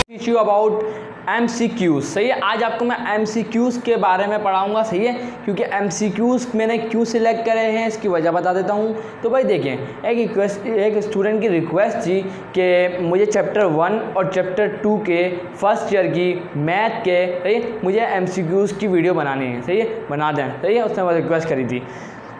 Issue about MCQs। सही है, आज आपको मैं MCQs के बारे में पढ़ाऊंगा। सही है, क्योंकि MCQs मैंने क्यों सिलेक्ट करे हैं इसकी वजह बता देता हूं। तो भाई देखें, एक स्टूडेंट की रिक्वेस्ट थी कि मुझे चैप्टर 1 और चैप्टर 2 के फर्स्ट ईयर की मैथ के सही है मुझे MCQs की वीडियो बनानी है। सही है, बना दें। सही है, उसने रिक्वेस्ट करी थी।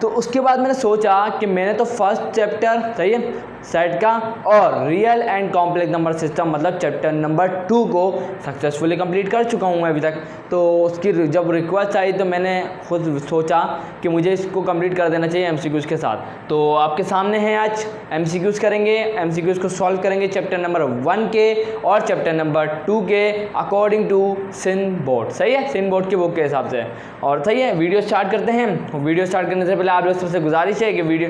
तो उसके बाद मैंने सोचा कि मैंने तो फर्स्ट चैप्टर सही है सेट का और real and complex number system मतलब चैप्टर नंबर 2 को सक्सेसफुली कंप्लीट कर चुका हूँ मैं अभी तक। तो उसकी जब रिक्वेस्ट आई तो मैंने खुद सोचा कि मुझे इसको कंप्लीट कर देना चाहिए MCQs के साथ। तो आपके सामने हैं आज MCQs करेंगे, MCQs को सॉल्व करेंगे चैप्टर नंबर 1 के और चैप्टर नंबर 2 के अकॉर्डिंग टू सिन बोर्ड। सही है, सिन बोर्ड की बुक के हिसाब से। और सही है, वीडियो स्टार्ट करते हैं। वीडियो स्टार्ट करने से पहले आप लोग सबसे गुजारिश है कि वीडियो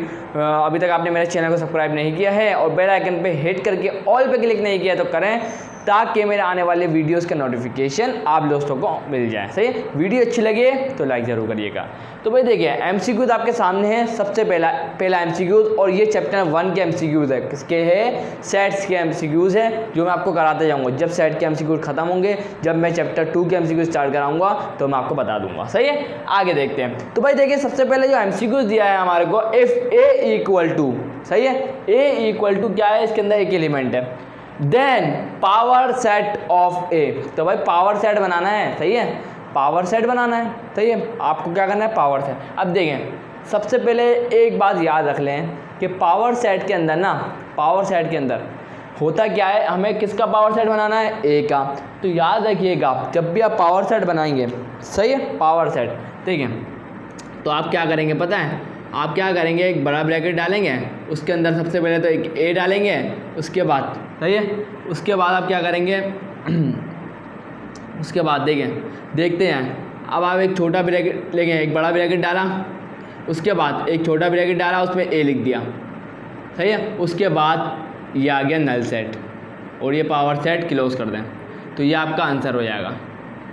अभी तक आपने मेरे चैनल को सब्सक्राइब नहीं किया है और बेल आइकन पे हिट करके ऑल पे क्लिक नहीं किया तो करें, ताकि मेरे आने वाले वीडियोस का नोटिफिकेशन आप दोस्तों को मिल जाए। सही है, वीडियो अच्छी लगे तो लाइक ज़रूर करिएगा। तो भाई देखिए, MCQs आपके सामने हैं। सबसे पहला MCQs और ये चैप्टर 1 के MCQs है। किसके है? सेट्स के MCQs है, जो मैं आपको कराते जाऊँगा। जब सेट के MCQs खत्म होंगे, जब मैं चैप्टर 2 के MCQs स्टार्ट कराऊंगा तो मैं आपको बता दूंगा। सही है, आगे देखते हैं। तो भाई देखिए, सबसे पहले जो MCQs दिया है हमारे को, इफ A इक्वल टू, सही है, A इक्वल टू क्या है, इसके अंदर एक एलिमेंट है, then power set of A। तो भाई पावर सेट बनाना है। सही है, पावर सेट बनाना है। सही है, आपको क्या करना है, पावर सेट। अब देखें, सबसे पहले एक बात याद रख लें कि पावर सेट के अंदर ना, पावर सेट के अंदर होता क्या है, हमें किसका पावर सेट बनाना है, A का। तो याद रखिएगा, जब भी आप पावर सेट बनाएंगे, सही है, पावर सेट, ठीक है, तो आप क्या करेंगे पता है, आप क्या करेंगे, एक बड़ा ब्रैकेट डालेंगे, उसके अंदर सबसे पहले तो एक A डालेंगे, उसके बाद सही है, उसके बाद आप क्या करेंगे उसके बाद देखते हैं। अब आप एक छोटा ब्रैकेट लेंगे, एक बड़ा ब्रैकेट डाला, उसके बाद एक छोटा ब्रैकेट डाला, उसमें A लिख दिया। सही है, उसके बाद ये आ गया नल सेट और ये पावर सेट क्लोज कर दें, तो ये आपका आंसर हो जाएगा।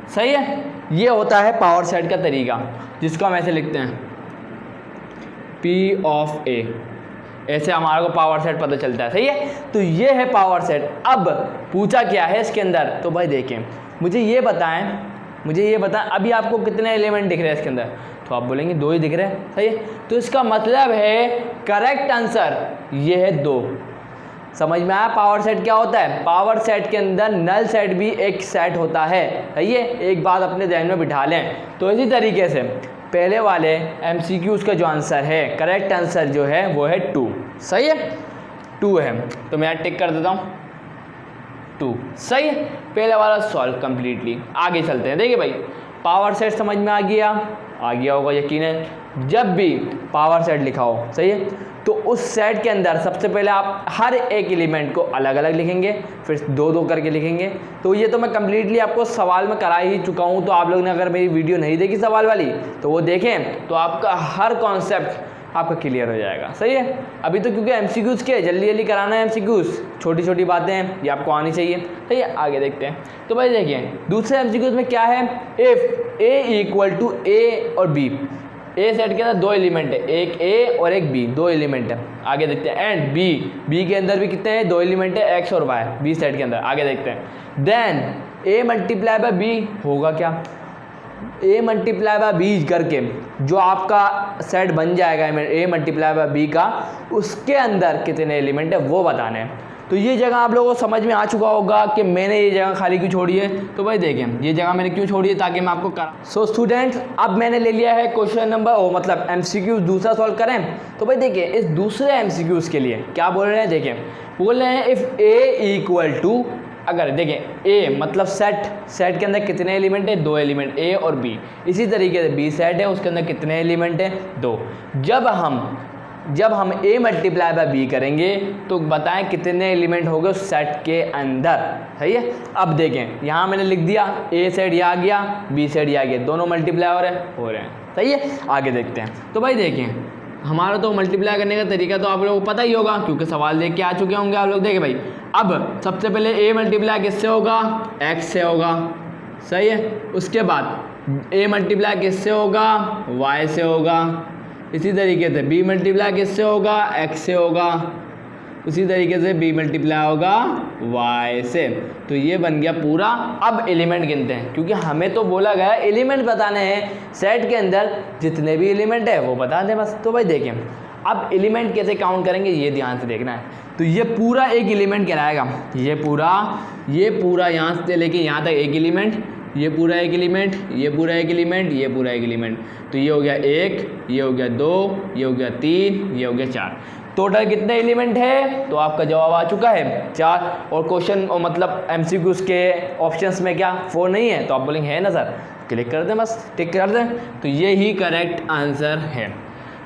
सही है, ये होता है पावर सेट का तरीका, जिसको हम ऐसे लिखते हैं P ऑफ A। ऐसे हमारे को पावर सेट पता चलता है। सही है, तो ये है पावर सेट। अब पूछा क्या है इसके अंदर, तो भाई देखें, मुझे ये बताएं अभी आपको कितने एलिमेंट दिख रहे हैं इसके अंदर, तो आप बोलेंगे 2 ही दिख रहे हैं। सही है, तो इसका मतलब है करेक्ट आंसर ये है 2। समझ में आया पावर सेट क्या होता है? पावर सेट के अंदर नल सेट भी एक सेट होता है। सही है, एक बात अपने ध्यान में बिठा लें। तो इसी तरीके से पहले वाले MCQs का जो आंसर है, करेक्ट आंसर जो है वो है 2। सही है, 2 है, तो मैं टिक कर देता हूँ 2। सही है, पहले वाला सॉल्व कंप्लीटली। आगे चलते हैं। देखिए भाई, पावर सेट समझ में आ गया होगा यकीन है। जब भी पावर सेट लिखा हो, सही है, तो उस सेट के अंदर सबसे पहले आप हर एक एलिमेंट को अलग अलग लिखेंगे, फिर 2-2 करके लिखेंगे। तो ये तो मैं कंप्लीटली आपको सवाल में करा ही चुका हूँ। तो आप लोग ने अगर मेरी वीडियो नहीं देखी सवाल वाली तो वो देखें, तो आपका हर कॉन्सेप्ट आपका क्लियर हो जाएगा। सही है, अभी तो क्योंकि MCQs के जल्दी कराना है, MCQs छोटी छोटी बातें हैं, ये आपको आनी चाहिए। सही है, आगे देखते हैं। तो भाई देखिए, दूसरे MCQs में क्या है, if A equal to A और B। A सेट के अंदर 2 एलिमेंट है, एक A और एक B, 2 एलिमेंट है। आगे देखते हैं। एंड B के अंदर भी कितने हैं, 2 एलिमेंट है, X और Y, B सेट के अंदर। आगे देखते हैं। Then A multiply by B होगा क्या, A मल्टीप्लाई बाय B करके जो आपका सेट बन जाएगा A मल्टीप्लाई बाय B का, उसके अंदर कितने एलिमेंट है वो बताने हैं। तो ये जगह आप लोगों को समझ में आ चुका होगा कि मैंने ये जगह खाली क्यों छोड़ी है। तो भाई देखें, ये जगह मैंने क्यों छोड़ी है, ताकि मैं आपको सो स्टूडेंट्स, अब मैंने ले लिया है क्वेश्चन नंबर मतलब MCQs दूसरा सॉल्व करें। तो भाई देखिए, इस दूसरे MCQs के लिए क्या बोल रहे हैं, देखें, बोल रहे हैं इफ़ A इक्वल टू, अगर देखें A मतलब सेट के अंदर कितने एलिमेंट है, 2 एलिमेंट A और B। इसी तरीके से B सेट है, उसके अंदर कितने एलिमेंट है, 2। जब हम A मल्टीप्लाई बाय B करेंगे तो बताएं कितने एलिमेंट हो गए उस सेट के अंदर। सही है, अब देखें, यहाँ मैंने लिख दिया A सेट ये आ गया, B सेट ये आ गया, दोनों मल्टीप्लाई हो रहे हैं। सही है, आगे देखते हैं। तो भाई देखें, हमारा तो मल्टीप्लाई करने का तरीका तो आप लोगों को पता ही होगा, क्योंकि सवाल देख के आ चुके होंगे आप लोग। देखें भाई, अब सबसे पहले A मल्टीप्लाई किससे होगा, X से होगा। सही है, उसके बाद A मल्टीप्लाई किससे होगा, Y से होगा। इसी तरीके से B मल्टीप्लाई किससे होगा, X से होगा। उसी तरीके से b मल्टीप्लाई होगा y से। तो ये बन गया पूरा। अब एलिमेंट गिनते हैं, क्योंकि हमें तो बोला गया एलिमेंट बताने हैं, सेट के अंदर जितने भी एलिमेंट है वो बता दें बस। तो भाई देखें अब एलिमेंट कैसे काउंट करेंगे ये ध्यान से देखना है। तो ये पूरा एक एलिमेंट कहलाएगा, ये पूरा यहाँ से लेके यहाँ तक एक एलिमेंट, ये पूरा एक एलिमेंट, ये पूरा एक एलिमेंट, ये पूरा एक एलिमेंट। तो ये हो गया 1, ये हो गया 2, ये हो गया 3, ये हो गया 4। टोटल कितने एलिमेंट है? तो आपका जवाब आ चुका है 4। और क्वेश्चन और मतलब MCQs के ऑप्शंस में क्या 4 नहीं है? तो आप बोलेंगे है ना सर, क्लिक कर दें, बस टिक कर दें। तो ये ही करेक्ट आंसर है।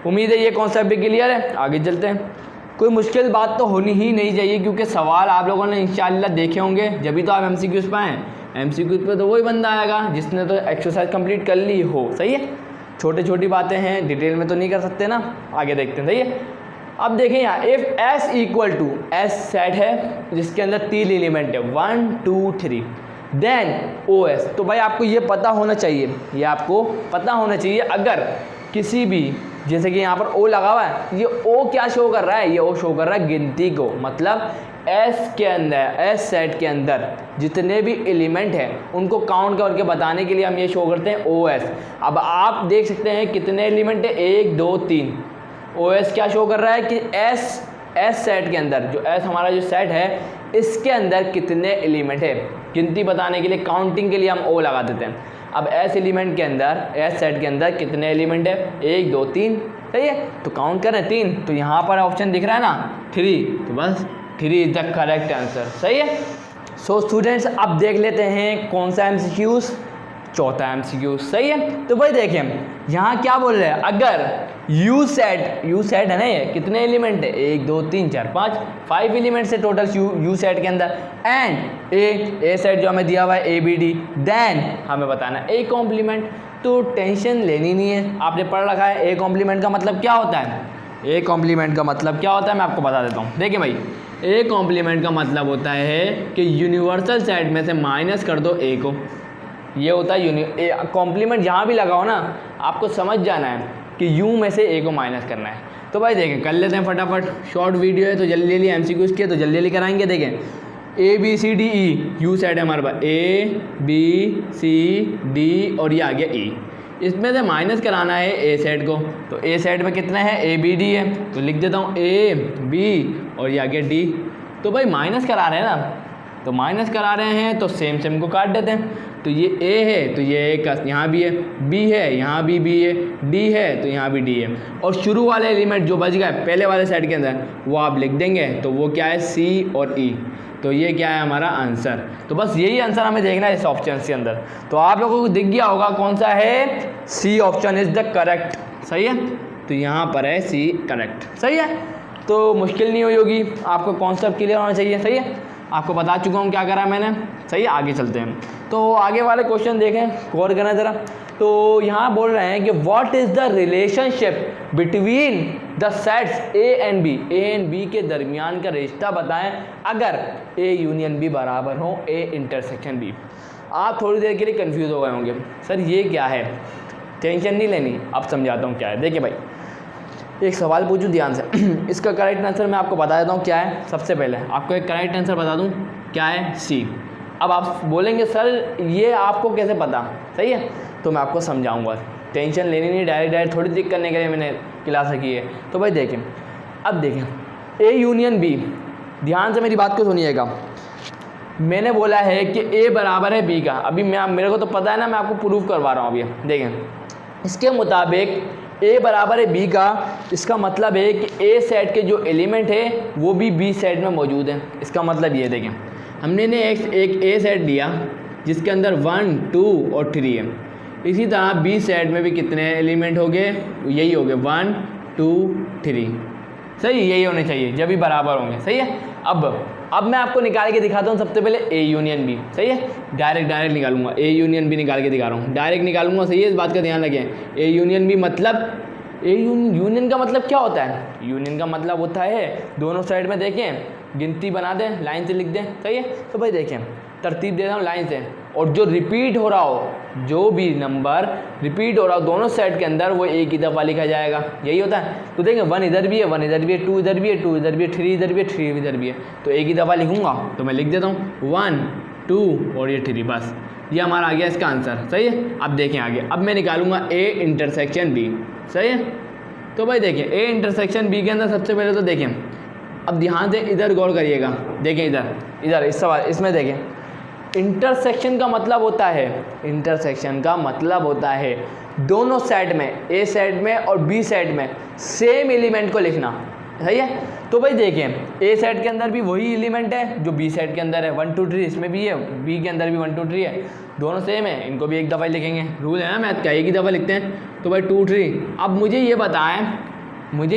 उम्मीद है ये कॉन्सेप्ट भी क्लियर है। आगे चलते हैं। कोई मुश्किल बात तो होनी ही नहीं चाहिए, क्योंकि सवाल आप लोगों ने इंशाल्लाह देखे होंगे, जब भी तो आप MCQs पाएँ। MCQs पे तो वही बंदा आएगा जिसने तो एक्सरसाइज कंप्लीट कर ली हो, सही है। छोटी छोटी बातें हैं, डिटेल में तो नहीं कर सकते ना। आगे देखते हैं, सही है। अब देखें यहाँ if S equal to S set है जिसके अंदर 3 एलिमेंट है 1 2 3, देन OS। तो भाई आपको ये पता होना चाहिए, ये आपको पता होना चाहिए अगर किसी भी, जैसे कि यहाँ पर O लगा हुआ है, ये O क्या शो कर रहा है? ये O शो कर रहा है गिनती को। मतलब S के अंदर, S सेट के अंदर जितने भी एलिमेंट हैं उनको काउंट करके बताने के लिए हम ये शो करते हैं OS। अब आप देख सकते हैं कितने एलिमेंट है, 1 2 3। OS क्या शो कर रहा है कि S सेट के अंदर, जो S हमारा जो सेट है इसके अंदर कितने एलिमेंट है, गिनती बताने के लिए, काउंटिंग के लिए हम O लगा देते हैं। अब S एलिमेंट के अंदर, S सेट के अंदर कितने एलिमेंट है? 1 2 3, सही है। तो काउंट करें 3, तो यहाँ पर ऑप्शन दिख रहा है ना 3, तो बस 3 इज द करेक्ट आंसर, सही है। सो स्टूडेंट्स अब देख लेते हैं कौन सा MCQs, चौथा MCQ, सही है। तो भाई देखें यहाँ क्या बोल रहे हैं, अगर U सेट है ना, ये कितने एलिमेंट है? 1 2 3 4 5 एलिमेंट्स है टोटल U सेट के अंदर। एंड A सेट जो हमें दिया हुआ है ABD, देन हमें बताना A कॉम्प्लीमेंट। तो टेंशन लेनी नहीं है, आपने पढ़ रखा है A कॉम्प्लीमेंट का मतलब क्या होता है। A कॉम्प्लीमेंट का मतलब क्या होता है मैं आपको बता देता हूँ। देखिए भाई A कॉम्प्लीमेंट का मतलब होता है कि यूनिवर्सल सेट में से माइनस कर दो A को, ये होता है कॉम्प्लीमेंट। जहाँ भी लगाओ ना आपको समझ जाना है कि U में से A को माइनस करना है। तो भाई देखें कर लेते हैं फटाफट, शॉर्ट वीडियो है तो जल्दी जल्दी MCQs के तो जल्दी जल्दी कराएंगे। देखें ABCDE U सेट है हमारे पास, ABCD और ये आ गया E, इसमें से माइनस कराना है A सेट को। तो A सेट में कितना है? ABD है, तो लिख देता हूँ AB और ये आ गया D। तो भाई माइनस करा रहे हैं ना, तो माइनस करा रहे हैं तो सेम को काट देते हैं। तो ये A है तो ये A का यहाँ भी है, B है यहाँ भी B है, D है तो यहाँ भी D है। और शुरू वाले एलिमेंट जो बच गए पहले वाले सेट के अंदर वो आप लिख देंगे, तो वो क्या है? C और E। तो ये क्या है हमारा आंसर। तो बस यही आंसर हमें देखना है इस ऑप्शन के अंदर। तो आप लोगों को दिख गया होगा कौन सा है, C option is the correct, सही है। तो यहाँ पर है C करेक्ट, सही है। तो मुश्किल नहीं हुई होगी, आपको कॉन्सेप्ट क्लियर होना चाहिए, सही है। आपको बता चुका हूँ क्या करा मैंने, सही है। आगे चलते हैं, तो आगे वाले क्वेश्चन देखें, गौर करना ज़रा। तो यहाँ बोल रहे हैं कि what is the relationship between the sets A and B के दरमियान का रिश्ता बताएं अगर A यूनियन B बराबर हो A इंटरसेक्शन B। आप थोड़ी देर के लिए कंफ्यूज हो गए होंगे, सर ये क्या है। टेंशन नहीं लेनी, अब समझाता हूँ क्या है। देखिए भाई एक सवाल पूछूं ध्यान से इसका करेक्ट आंसर मैं आपको बता देता हूँ क्या है। सबसे पहले आपको एक करेक्ट आंसर बता दूँ क्या है, C। अब आप बोलेंगे सर ये आपको कैसे पता, सही है। तो मैं आपको समझाऊंगा, टेंशन लेनी नहीं, डायरेक्ट थोड़ी दिक्कत करने के लिए मैंने क्लास की है। तो भाई देखें, अब देखें A यूनियन B, ध्यान से मेरी बात को सुनिएगा। मैंने बोला है कि A बराबर है B का, अभी मेरे को तो पता है ना, मैं आपको प्रूफ करवा रहा हूँ अभी। देखें इसके मुताबिक A बराबर है B का, इसका मतलब है कि A सेट के जो एलिमेंट है वो भी B सेट में मौजूद है। इसका मतलब ये देखें, हमने ने एक A सेट लिया जिसके अंदर 1 2 और 3 है। इसी तरह B सेट में भी कितने एलिमेंट हो गए, यही हो गए 1 2 3, सही, यही होने चाहिए जब भी बराबर होंगे, सही है। अब मैं आपको निकाल के दिखाता हूँ सबसे पहले A यूनियन B, सही है। डायरेक्ट निकालूंगा, A यूनियन B निकाल के दिखा रहा हूँ, डायरेक्ट निकालूंगा, सही है। इस बात का ध्यान रखें। A यूनियन B मतलब यूनियन का मतलब क्या होता है, यूनियन का मतलब होता है दोनों साइड में देखें गिनती बना दें, लाइन से लिख दें, सही है। तो भाई देखें तरतीब दे रहा हूँ लाइन से, और जो रिपीट हो रहा हो, जो भी नंबर रिपीट हो रहा हो दोनों सेट के अंदर, वो एक ही दफ़ा लिखा जाएगा। यही होता है। तो देखें 1 इधर भी है, 1 इधर भी है, 2 इधर भी है, 2 इधर भी है, 3 इधर भी है, 3 इधर भी है। तो एक ही दफ़ा लिखूँगा तो मैं लिख देता हूँ 1 2 और ये 3, बस ये हमारा आ गया इसका आंसर। सही है। अब देखें आगे, अब मैं निकालूंगा ए इंटरसेक्शन बी। सही है। तो भाई देखें ए इंटरसेक्शन बी के अंदर सबसे पहले तो देखें, अब ध्यान से इधर गौर करिएगा। देखें इधर इस सवाल इसमें देखें, इंटरसेक्शन का मतलब होता है, इंटरसेक्शन का मतलब होता है दोनों सेट में, ए सेट में और बी सेट में सेम एलिमेंट को लिखना। सही है। तो भाई देखें ए सेट के अंदर भी वही एलिमेंट है जो बी सेट के अंदर है, 1 2 3 इसमें भी है, बी के अंदर भी 1 2 3 है, दोनों सेम है, इनको भी एक दफ़ा ही लिखेंगे। रूल है ना मैथ का, एक ही दफ़ा लिखते हैं। तो भाई 2 3। अब मुझे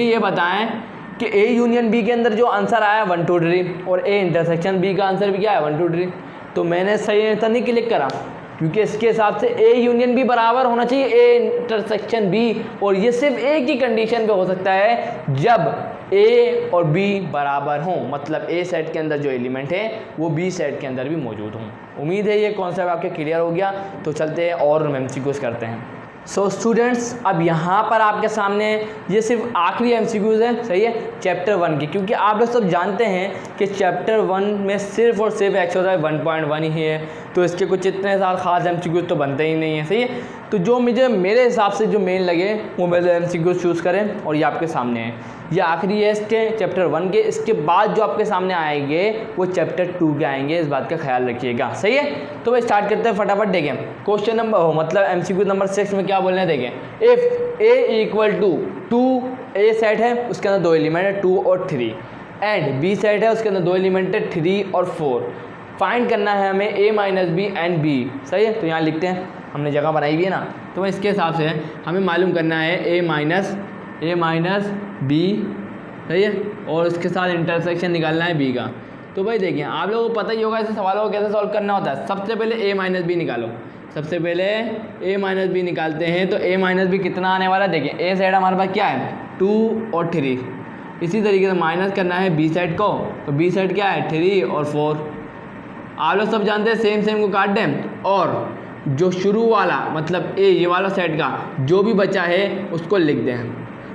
ये बताएं कि ए यूनियन बी के अंदर जो आंसर आया 1 2 3 और ए इंटरसेक्शन बी का आंसर भी क्या है 1 2 3। तो मैंने सही आंसर नहीं क्लिक करा, क्योंकि इसके हिसाब से ए यूनियन बी बराबर होना चाहिए ए इंटरसेक्शन बी, और ये सिर्फ एक ही कंडीशन पे हो सकता है जब ए और बी बराबर हों, मतलब ए सेट के अंदर जो एलिमेंट है वो बी सेट के अंदर भी मौजूद हों। उम्मीद है ये कॉन्सेप्ट आपके क्लियर हो गया। तो चलते हैं और एमसीक्यूज करते हैं। सो स्टूडेंट्स, अब यहाँ पर आपके सामने ये सिर्फ आखिरी एमसीक्यूज है। सही है, चैप्टर 1 की, क्योंकि आप लोग सब जानते हैं कि चैप्टर 1 में सिर्फ और सिर्फ एक्सरसाइज 1.1 ही है, तो इसके कुछ इतने सारे खास एमसीक्यूज तो बनते ही नहीं है। सही है। तो जो मेरे हिसाब से जो मेन लगे वो मेरे एमसीक्यूज चूज़ करें, और ये आपके सामने है। ये आखिरी है इसके चैप्टर 1 के। इसके बाद जो आपके सामने आएंगे वो चैप्टर 2 के आएंगे, इस बात का ख्याल रखिएगा। सही है। तो भाई स्टार्ट करते हैं फटाफट। देखें क्वेश्चन नंबर मतलब एमसीक्यू नंबर 6 में क्या बोलना है। देखें if A equal to 2, A set है उसके अंदर 2 एलिमेंट है 2 और 3, एंड बी सेट है उसके अंदर 2 एलिमेंट है 3 और 4। फाइंड करना है हमें ए माइनस बी एंड बी। सही है। तो यहाँ लिखते हैं, हमने जगह बनाई हुई है ना, तो इसके हिसाब से हमें मालूम करना है ए माइनस बी। सही है। और उसके साथ इंटरसेक्शन निकालना है बी का। तो भाई देखिए आप लोगों को पता ही होगा ऐसे सवालों को कैसे सॉल्व करना होता है। सबसे पहले ए माइनस बी निकालो, सबसे पहले ए माइनस बी निकालते हैं। तो ए माइनस बी कितना आने वाला है। देखिए ए साइड हमारे पास क्या है 2 और 3, इसी तरीके से माइनस करना है बी साइड को। तो बी साइड क्या है 3 और 4। आप लोग सब जानते हैं सेम को काट दें, और जो शुरू वाला मतलब ए ये वाला सेट का जो भी बचा है उसको लिख दें।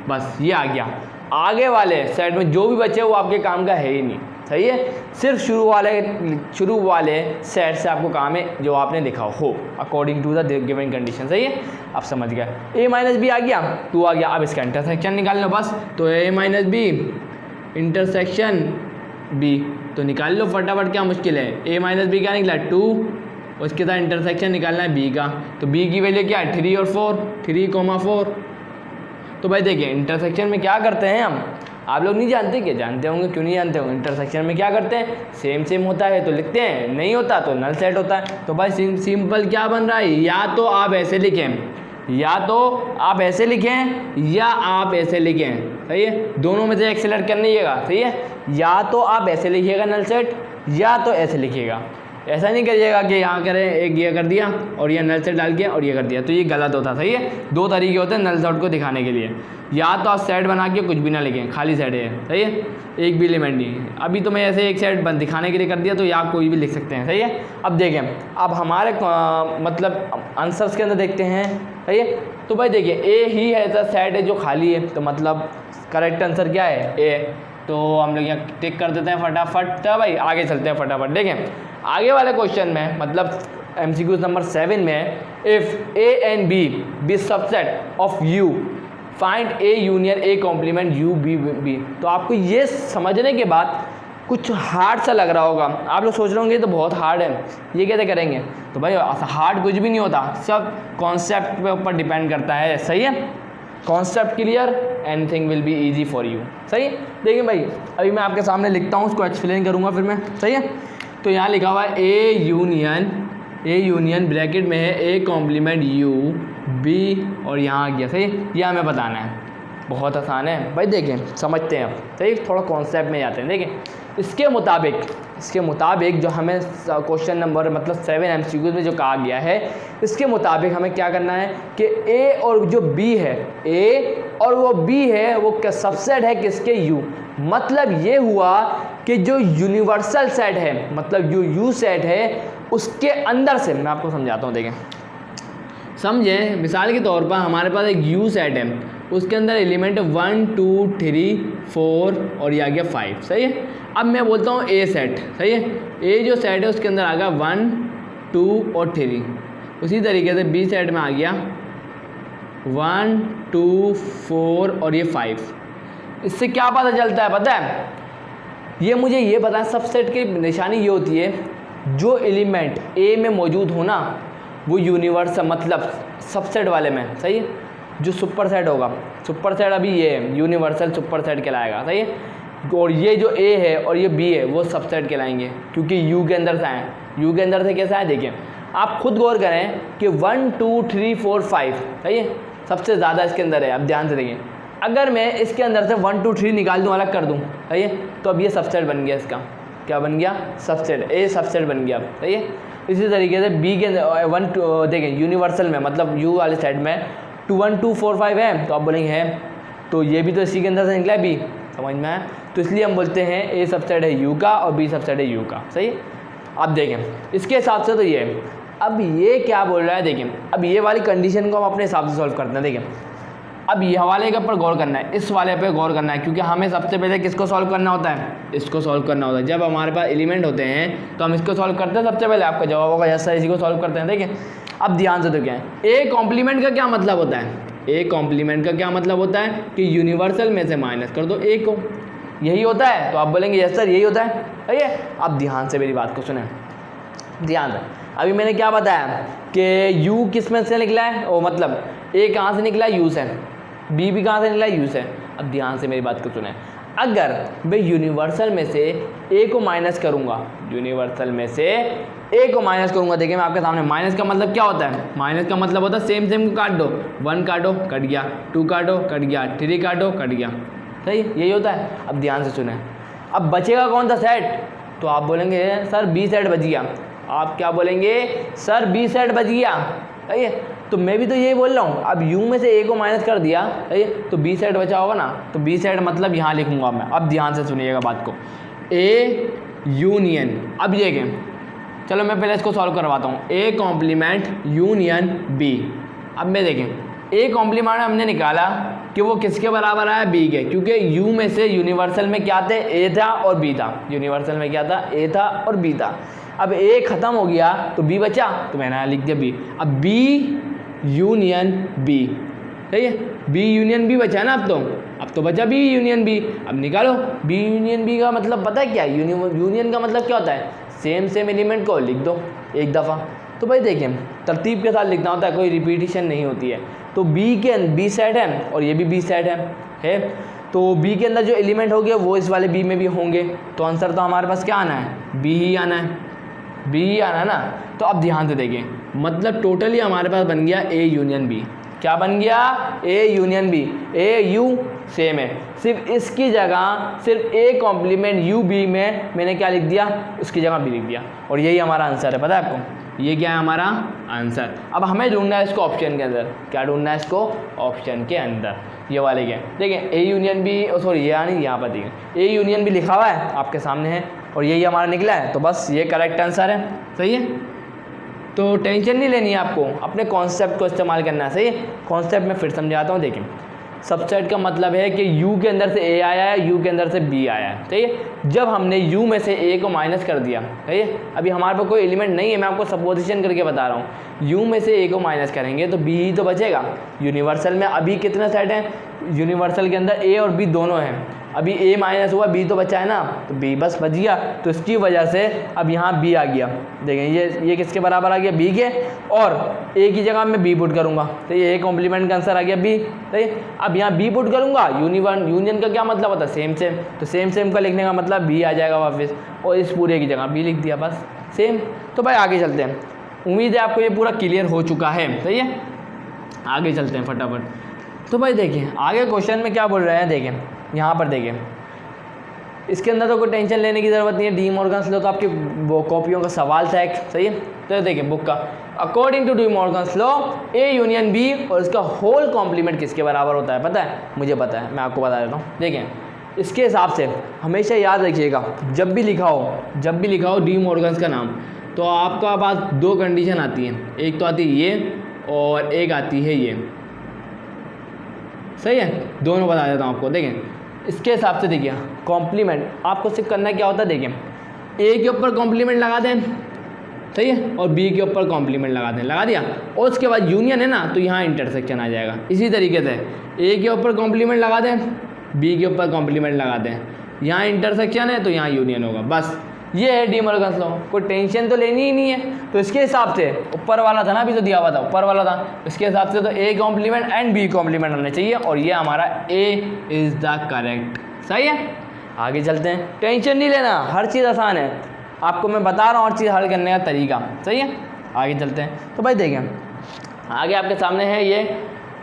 बस ये आ गया। आगे वाले सेट में जो भी बचे वो आपके काम का है ही नहीं। सही है। सिर्फ शुरू वाले सेट से आपको काम है जो आपने लिखा हो according to the given condition. सही है। आप समझ गए। ए माइनस बी आ गया, 2 आ गया। अब इसका इंटरसेक्शन निकाल लो बस। तो ए माइनस बी इंटरसेक्शन बी, तो निकाल लो फटाफट, क्या मुश्किल है। ए माइनस बी क्या निकला 2, उसके साथ इंटरसेक्शन निकालना है बी का। तो बी की वैल्यू क्या है 3 और 4, 3,4। तो भाई देखिए इंटरसेक्शन में क्या करते हैं हम, आप लोग नहीं जानते क्या, जानते होंगे, क्यों नहीं जानते होंगे। इंटरसेक्शन में क्या करते हैं, सेम होता है तो लिखते हैं, नहीं होता तो नल सेट होता है। तो भाई सिंपल क्या बन रहा है, या तो आप ऐसे लिखें या आप ऐसे लिखें। सही है। दोनों में से एक सेलेक्ट कर लीजिएगा। सही है। या तो आप ऐसे लिखिएगा नल सेट, या तो ऐसे लिखिएगा। ऐसा नहीं करिएगा कि यहाँ करें एक ये कर दिया और ये नल सेट डाल के और ये कर दिया, तो ये गलत होता। सही है। 2 तरीके होते हैं नल सेट को दिखाने के लिए। या तो आप सेट बना के कुछ भी ना लिखें, खाली सेट है। सही है। एक भी एलिमेंट नहीं। अभी तो मैं ऐसे एक सेट दिखाने के लिए कर दिया, तो या कोई भी लिख सकते हैं। सही है। अब देखें, अब हमारे मतलब आंसर्स के अंदर देखते हैं। सही है। तो भाई देखिए ए ही ऐसा सेट है जो खाली है, तो मतलब करेक्ट आंसर क्या है ए। तो हम लोग यहाँ टिक कर देते हैं फटाफट। भाई आगे चलते हैं फटाफट। देखें आगे वाले क्वेश्चन में मतलब एमसीक्यू नंबर 7 में, if A and B B subset of U, find A union A complement U B. तो आपको ये समझने के बाद कुछ हार्ड सा लग रहा होगा, आप लोग सोच रहे होंगे ये तो बहुत हार्ड है, ये कैसे करेंगे। तो भाई हार्ड कुछ भी नहीं होता, सब कॉन्सेप्ट पे ऊपर डिपेंड करता है। सही है। Concept clear, anything will be easy for you. सही है। देखिए भाई अभी मैं आपके सामने लिखता हूँ, उसको एक्सप्लेन करूँगा फिर मैं। सही है। तो यहाँ लिखा हुआ है ए यूनियन ब्रैकेट में है ए कॉम्प्लीमेंट यू बी, और यहाँ आ गया। सही। ये हमें बताना है, बहुत आसान है भाई। देखें समझते हैं अब। सही। थोड़ा कॉन्सेप्ट में जाते हैं। देखें इसके मुताबिक जो हमें क्वेश्चन नंबर मतलब 7 एमसीक्यूज में जो कहा गया है, इसके मुताबिक हमें क्या करना है कि ए और जो बी है, ए और वो बी है वो सबसेट है किसके यू। मतलब ये हुआ कि जो यूनिवर्सल सेट है, मतलब जो यू सेट है उसके अंदर से मैं आपको समझाता हूँ, देखें समझे। मिसाल के तौर पर हमारे पास एक यू सेट है, उसके अंदर एलिमेंट 1 2 3 4 और ये आ गया 5, सही है। अब मैं बोलता हूँ ए सेट, सही है। ए जो सेट है उसके अंदर आ गया 1 2 और 3। उसी तरीके से बी सेट में आ गया 1 2 4 और ये 5। इससे क्या पता चलता है पता है, ये मुझे ये पता है सबसेट की निशानी ये होती है, जो एलिमेंट ए में मौजूद हो ना वो यूनिवर्सल मतलब सबसेट वाले में, सही है। जो सुपर सेट होगा, सुपर सेट अभी ये है, यूनिवर्सल सुपर सेट कहलाएगा, सही है। और ये जो ए है और ये बी है वो सबसेट कहलाएंगे, क्योंकि यू के अंदर से आए। यू के अंदर से कैसे आए, देखिए आप खुद गौर करें कि 1 2 3 4 5, सही है, सबसे ज़्यादा इसके अंदर है। अब ध्यान से देखिए, अगर मैं इसके अंदर से 1 2 3 निकाल दूँ, अलग कर दूँ, सही है, तो अब ये सबसेट बन गया। इसका क्या बन गया, सबसेट, ए सबसेट बन गया, सही है। इसी तरीके से बी के अंदर 1 2 देखें यूनिवर्सल में मतलब यू वाले सेट में 2 1 2 4 5 है, तो आप बोलेंगे है, तो ये भी तो इसी के अंदर से निकला है बी, समझ में आया। तो इसलिए हम बोलते हैं ए सबसेट है यू का और बी सबसेट है यू का, सही है। अब देखें इसके हिसाब से तो ये है। अब ये क्या बोल रहा है, देखें अब ये वाली कंडीशन को हम अपने हिसाब से सॉल्व करते हैं। देखें अब ये हवाले के ऊपर गौर करना है, इस वाले पे गौर करना है, क्योंकि हमें सबसे पहले किसको सॉल्व करना होता है, इसको सॉल्व करना होता है। जब हमारे पास एलिमेंट होते हैं तो हम इसको सॉल्व करते हैं सबसे पहले, आपका जवाब होगा जैसा इसी को सॉल्व करते हैं। देखिए अब ध्यान से देखिए, ए कॉम्प्लीमेंट का क्या मतलब होता है, ए कॉम्प्लीमेंट का क्या मतलब होता है कि यूनिवर्सल में से माइनस कर दो ए को, यही होता है। तो आप बोलेंगे यस सर यही होता है, सही है। अब ध्यान से मेरी बात को सुने, ध्यान से। अभी मैंने क्या बताया कि यू किस में से निकला है, ओ मतलब ए कहाँ से निकला, यू से, बी भी कहाँ से निकला, यू से। अब ध्यान से मेरी बात को सुने, अगर मैं यूनिवर्सल में से ए को माइनस करूँगा, यूनिवर्सल में से ए को माइनस करूँगा, देखिए मैं आपके सामने, माइनस का मतलब क्या होता है, माइनस का मतलब होता है सेम सेम को काट दो, 1 काटो कट गया, 2 काटो कट गया, 3 काटो कट गया, सही यही होता है। अब ध्यान से सुने, अब बचेगा कौन सा सेट, तो आप बोलेंगे सर बी सेट बच गया। आप क्या बोलेंगे, सर बी सेट बच गया, सही है। तो मैं भी तो यही बोल रहा हूँ, अब यू में से ए को माइनस कर दिया, सही है, तो बी सेट बचा होगा ना, तो बी सेट मतलब यहाँ लिखूंगा मैं। अब ध्यान से सुनिएगा बात को, ए यूनियन, अब ये क्या, चलो मैं पहले इसको सॉल्व करवाता हूँ, ए कॉम्प्लीमेंट यूनियन बी। अब मैं देखें ए कॉम्प्लीमेंट हमने निकाला कि वो किसके बराबर आया, बी के, क्योंकि यू में से यूनिवर्सल में क्या थे, ए था और बी था, यूनिवर्सल में क्या था, ए था और बी था। अब ए ख़त्म हो गया तो बी बचा, तो मैंने लिख दिया बी। अब बी यूनियन बी, सही है, बी यूनियन बी बचा ना, अब तो बचा बी यूनियन बी। अब निकालो बी यूनियन बी का मतलब पता है क्या, यूनियन का मतलब क्या होता है, सेम एलिमेंट को लिख दो एक दफ़ा। तो भाई देखिए तरतीब के साथ लिखना होता है, कोई रिपीटिशन नहीं होती है। तो बी सेट है और ये भी बी सेट है, तो बी के अंदर जो एलिमेंट होंगे वो इस वाले बी में भी होंगे, तो आंसर तो हमारे पास क्या आना है, बी ही आना है, बी ही आना है ना। तो अब ध्यान से देखें, मतलब टोटली हमारे पास बन गया ए यूनियन बी। क्या बन गया, A union B, A U same है, सिर्फ इसकी जगह सिर्फ ए कॉम्प्लीमेंट यू बी में मैंने क्या लिख दिया, उसकी जगह बी लिख दिया, और यही हमारा आंसर है। पता है आपको ये क्या है हमारा आंसर। अब हमें ढूंढना है इसको ऑप्शन के अंदर, क्या ढूंढना है इसको ऑप्शन के अंदर, ये वाले क्या देखिए, ए यूनियन बी, सॉरी ये यानी यहाँ पर देखिए ए यूनियन बी लिखा हुआ है आपके सामने है, और यही हमारा निकला है, तो बस ये करेक्ट आंसर है, सही है। तो टेंशन नहीं लेनी है आपको, अपने कॉन्सेप्ट को इस्तेमाल करना है, सही है। कॉन्सेप्ट में फिर समझाता हूँ, देखिए सबसेट का मतलब है कि यू के अंदर से ए आया है, यू के अंदर से बी आया है, सही है। जब हमने यू में से ए को माइनस कर दिया, सही है, अभी हमारे पास कोई एलिमेंट नहीं है, मैं आपको सपोजिशन करके बता रहा हूँ, यू में से ए को माइनस करेंगे तो बी ही तो बचेगा। यूनिवर्सल में अभी कितने सेट हैं, यूनिवर्सल के अंदर ए और बी दोनों हैं, अभी ए माइनस हुआ बी तो बचा है ना, तो बी बस बच गया, तो इसकी वजह से अब यहाँ बी आ गया। देखें ये किसके बराबर आ गया, बी के, और ए की जगह मैं बी पुट करूँगा, तो ये ए कॉम्प्लीमेंट का आंसर आ गया बी, सही। अब यहाँ बी पुट करूँगा, यूनियन का क्या मतलब होता है, सेम तो सेम का लिखने का मतलब बी आ जाएगा वापस, और इस पूरे की जगह बी लिख दिया, बस सेम। तो भाई आगे चलते हैं, उम्मीद है आपको ये पूरा क्लियर हो चुका है, सही है। आगे चलते हैं फटाफट। तो भाई देखिए आगे क्वेश्चन में क्या बोल रहे हैं, देखें यहाँ पर देखें, इसके अंदर तो कोई टेंशन लेने की ज़रूरत नहीं है, डी मॉर्गन्स लॉ तो आपकी वो कॉपियों का सवाल था एक, सही है। तो देखिए बुक का, according to De Morgan's law A union B और इसका होल कॉम्प्लीमेंट किसके बराबर होता है, पता है, मुझे पता है, मैं आपको बता देता हूँ। देखें इसके हिसाब से हमेशा याद रखिएगा, जब भी लिखा हो डी मॉर्गन्स का नाम, तो आपका पास दो कंडीशन आती हैं, एक तो आती है ये और एक आती है ये, सही है। दोनों बता देता हूँ आपको। देखें इसके हिसाब से देखिए कॉम्प्लीमेंट आपको सिर्फ करना क्या होता है, देखिए ए के ऊपर कॉम्प्लीमेंट लगा दें, सही है, और बी के ऊपर कॉम्प्लीमेंट लगा दें, लगा दिया, और उसके बाद यूनियन है ना, तो यहाँ इंटरसेक्शन आ जाएगा। इसी तरीके से ए के ऊपर कॉम्प्लीमेंट लगा दें, बी के ऊपर कॉम्प्लीमेंट लगा दें, यहाँ इंटरसेक्शन है तो यहाँ यूनियन होगा। बस ये है डी मॉर्गन्स लॉ, कोई टेंशन तो लेनी ही नहीं है। तो इसके हिसाब से ऊपर वाला था ना, अभी तो दिया हुआ था ऊपर वाला था, इसके हिसाब से तो A complement and B complement होने चाहिए, और ये हमारा ए इज़ द करेक्ट, सही है। आगे चलते हैं, टेंशन नहीं लेना, हर चीज़ आसान है, आपको मैं बता रहा हूँ हर चीज़ हल करने का तरीका, सही है। आगे चलते हैं, तो भाई देखें आगे आपके सामने है ये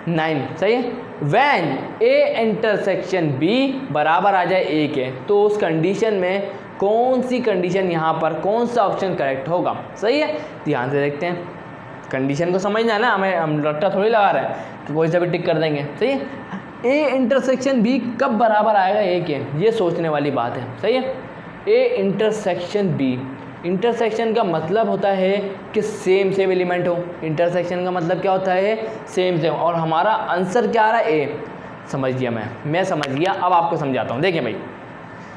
9, सही है। वैन ए इंटरसेक्शन बी बराबर आ जाए ए के, तो उस कंडीशन में कौन सी कंडीशन यहाँ पर, कौन सा ऑप्शन करेक्ट होगा, सही है। ध्यान से देखते हैं, कंडीशन को समझना है ना, हम रट्टा थोड़ी लगा रहे हैं कि कोई सा भी टिक कर देंगे, सही है। ए इंटरसेक्शन बी कब बराबर आएगा ए के, ये सोचने वाली बात है, सही है। ए इंटरसेक्शन बी, इंटरसेक्शन का मतलब होता है कि सेम एलिमेंट हो, इंटरसेक्शन का मतलब क्या होता है, सेम, और हमारा आंसर क्या आ रहा है ए। समझ गया मैं समझ गया। अब आपको समझाता हूँ। देखिए भाई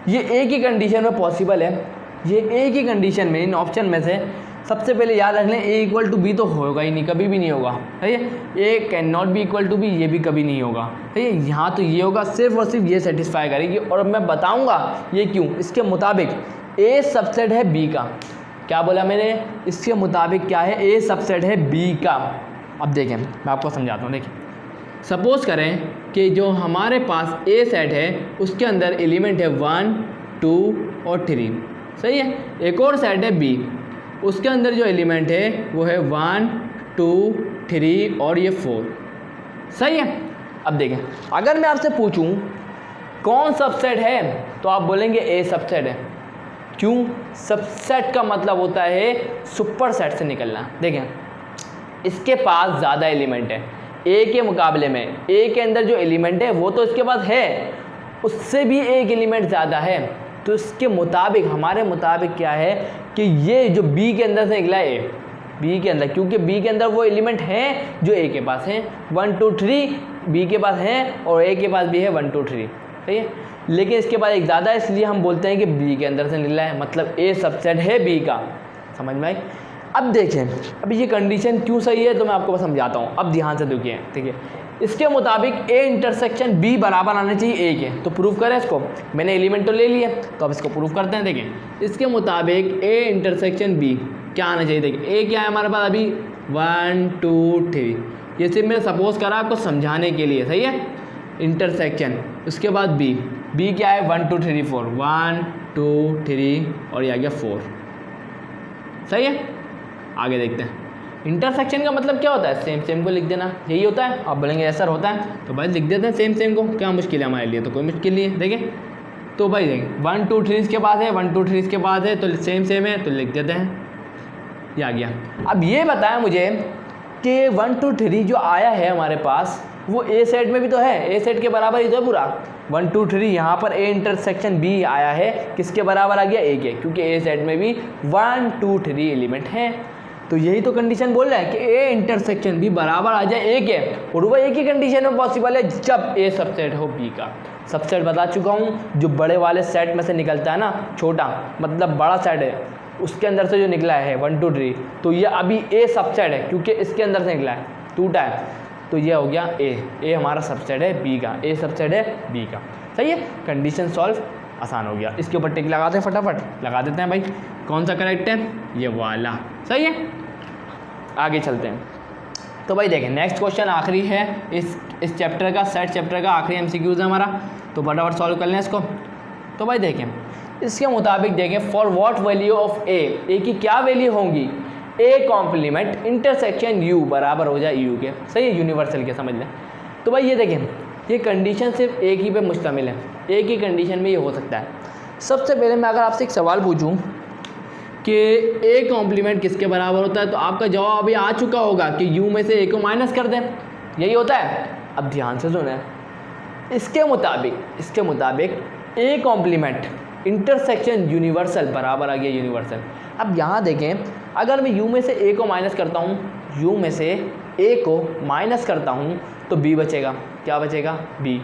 ये एक ही कंडीशन में पॉसिबल है, ये एक ही कंडीशन में इन ऑप्शन में से सबसे पहले याद रख लें ए इक्वल टू बी तो होगा ही नहीं, कभी भी नहीं होगा, सही है। A can not be equal to B, ये भी कभी नहीं होगा, सही है। यहाँ तो ये होगा, सिर्फ और सिर्फ ये सेटिस्फाई करेगी, और मैं बताऊँगा ये क्यों। इसके मुताबिक ए सबसेट है बी का, क्या बोला मैंने, इसके मुताबिक क्या है, ए सबसेट है बी का। अब देखें मैं आपको समझाता हूँ। देखिए सपोज़ करें कि जो हमारे पास ए सेट है उसके अंदर एलिमेंट है 1, 2 और 3, सही है। एक और सेट है बी, उसके अंदर जो एलिमेंट है वो है 1, 2, 3 और ये 4, सही है। अब देखें अगर मैं आपसे पूछूं कौन सबसेट है, तो आप बोलेंगे ए सबसेट है। क्यों? सबसेट का मतलब होता है सुपर सेट से निकलना। देखें इसके पास ज़्यादा एलिमेंट है ए के मुकाबले में, ए के अंदर जो एलिमेंट है वो तो इसके पास है, उससे भी एक एलिमेंट ज़्यादा है, तो इसके मुताबिक हमारे मुताबिक क्या है कि ये जो बी के अंदर से निकला है ए, बी के अंदर, क्योंकि बी के अंदर वो एलिमेंट हैं जो ए के पास हैं, 1, 2, 3 बी के पास हैं और ए के पास भी है 1, 2, 3, सही है। लेकिन इसके पास एक ज़्यादा है, इसलिए हम बोलते हैं कि बी के अंदर से निकला है, मतलब ए सबसेट है बी का। समझ में आई? अब देखें अब ये कंडीशन क्यों सही है, तो मैं आपको बस समझाता हूँ। अब ध्यान से देखिए, ठीक है, इसके मुताबिक ए इंटरसेक्शन बी बराबर आना चाहिए ए के, तो प्रूव करें इसको। मैंने एलिमेंट तो ले लिया, तो अब इसको प्रूव करते हैं। देखें इसके मुताबिक ए इंटरसेक्शन बी क्या आना चाहिए। देखिए ए क्या है हमारे पास अभी 1, 2, 3, ये सिर्फ मैंने सपोज करा आपको समझाने के लिए, सही है। इंटरसेक्शन, उसके बाद बी क्या है 1, 2, 3, 4, 1, 2, 3 और ये आ गया 4, सही है। आगे देखते हैं इंटरसेक्शन का मतलब क्या होता है, सेम को लिख देना, यही होता है। आप बोलेंगे ऐसा होता है, तो भाई लिख देते हैं सेम को, क्या मुश्किल है हमारे लिए, तो कोई मुश्किल नहीं है। देखें तो भाई देखें 1, 2, 3 इसके बाद है, 1, 2, 3 इसके बाद है, तो सेम है, तो लिख देते हैं, ये आ गया। अब ये बताया मुझे कि 1, 2, 3 जो आया है हमारे पास वो ए सेट में भी तो है, ए सेट के बराबर ही तो है पूरा। 1, 2, 3 यहाँ पर ए इंटरसेक्शन बी आया है, किसके बराबर आ गया, ए के, क्योंकि ए सेट में भी 1, 2, 3 एलिमेंट हैं। तो यही तो कंडीशन बोल रहा है कि ए इंटरसेक्शन बी बराबर आ जाए ए के, और वह एक ही कंडीशन में पॉसिबल है जब ए सबसेट हो बी का। सबसेट बता चुका हूँ, जो बड़े वाले सेट में से निकलता है ना, छोटा मतलब बड़ा सेट है, उसके अंदर से जो निकला है 1, 2, 3, तो ये अभी ए सबसेट है क्योंकि इसके अंदर से निकला है, टूटा है, तो ये हो गया ए हमारा सबसेट है बी का, ए सबसेट है बी का, सही है। कंडीशन सॉल्व आसान हो गया। इसके ऊपर टिक लगाते हैं, फटाफट लगा देते हैं भाई, कौन सा करेक्ट है, ये वाला, सही है। आगे चलते हैं। तो भाई देखें नेक्स्ट क्वेश्चन आखिरी है इस चैप्टर का, सेट चैप्टर का आखिरी एमसीक्यूज है हमारा, तो फटाफट सॉल्व कर लें इसको। तो भाई देखें इसके मुताबिक देखें फॉर व्हाट वैल्यू ऑफ ए की क्या वैल्यू होंगी, ए कॉम्प्लीमेंट इंटरसेक्शन यू बराबर हो जाए यू के, सही है, यूनिवर्सल के, समझ लें। तो भाई ये देखें ये कंडीशन सिर्फ एक ही पे मुश्तमिल है, एक ही कंडीशन में ये हो सकता है। सबसे पहले मैं अगर आपसे एक सवाल पूछूं कि ए कॉम्प्लीमेंट किसके बराबर होता है, तो आपका जवाब अभी आ चुका होगा कि यू में से ए को माइनस कर दें, यही होता है। अब ध्यान से सुने, इसके मुताबिक ए कॉम्प्लीमेंट इंटरसेक्शन यूनिवर्सल बराबर आ गया यूनिवर्सल। अब यहाँ देखें, अगर मैं u में से a को माइनस करता हूँ, u में से a को माइनस करता हूँ तो b बचेगा। क्या बचेगा? b।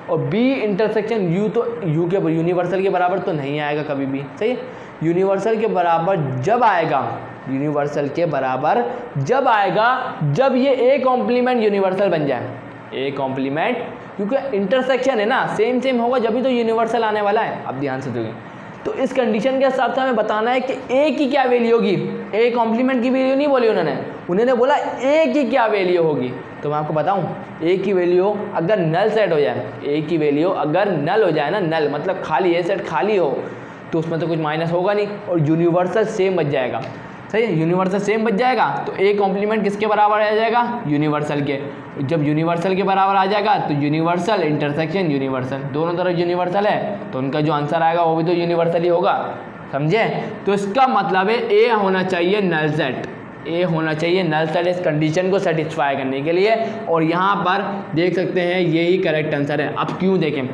और b इंटरसेक्शन u, तो u के यूनिवर्सल के बराबर तो नहीं आएगा कभी भी, सही है। यूनिवर्सल के बराबर जब आएगा, यूनिवर्सल के बराबर जब आएगा जब ये a कॉम्प्लीमेंट यूनिवर्सल बन जाए। a कॉम्प्लीमेंट, क्योंकि इंटरसेक्शन है ना, सेम सेम होगा जब भी तो यूनिवर्सल आने वाला है। अब ध्यान से देखिए, तो इस कंडीशन के हिसाब से हमें बताना है कि a की क्या वैल्यू होगी। a कॉम्प्लीमेंट की वैल्यू नहीं बोली उन्होंने बोला a की क्या वैल्यू होगी। तो मैं आपको बताऊं, a की वैल्यू अगर नल सेट हो जाए, a की वैल्यू अगर नल हो जाए ना, नल मतलब खाली, a सेट खाली हो तो उसमें तो कुछ माइनस होगा नहीं और यूनिवर्सल सेम बच जाएगा, सही है। यूनिवर्सल सेम बच जाएगा तो a कॉम्प्लीमेंट किसके बराबर आ जाएगा? यूनिवर्सल के। जब यूनिवर्सल के बराबर आ जाएगा तो यूनिवर्सल इंटरसेक्शन यूनिवर्सल, दोनों तरफ यूनिवर्सल है तो उनका जो आंसर आएगा वो भी तो यूनिवर्सल ही होगा, समझे। तो इसका मतलब है a होना चाहिए नल सेट, a होना चाहिए नल सेट इस कंडीशन को सेटिस्फाई करने के लिए। और यहाँ पर देख सकते हैं यही करेक्ट आंसर है। अब क्यों देखें,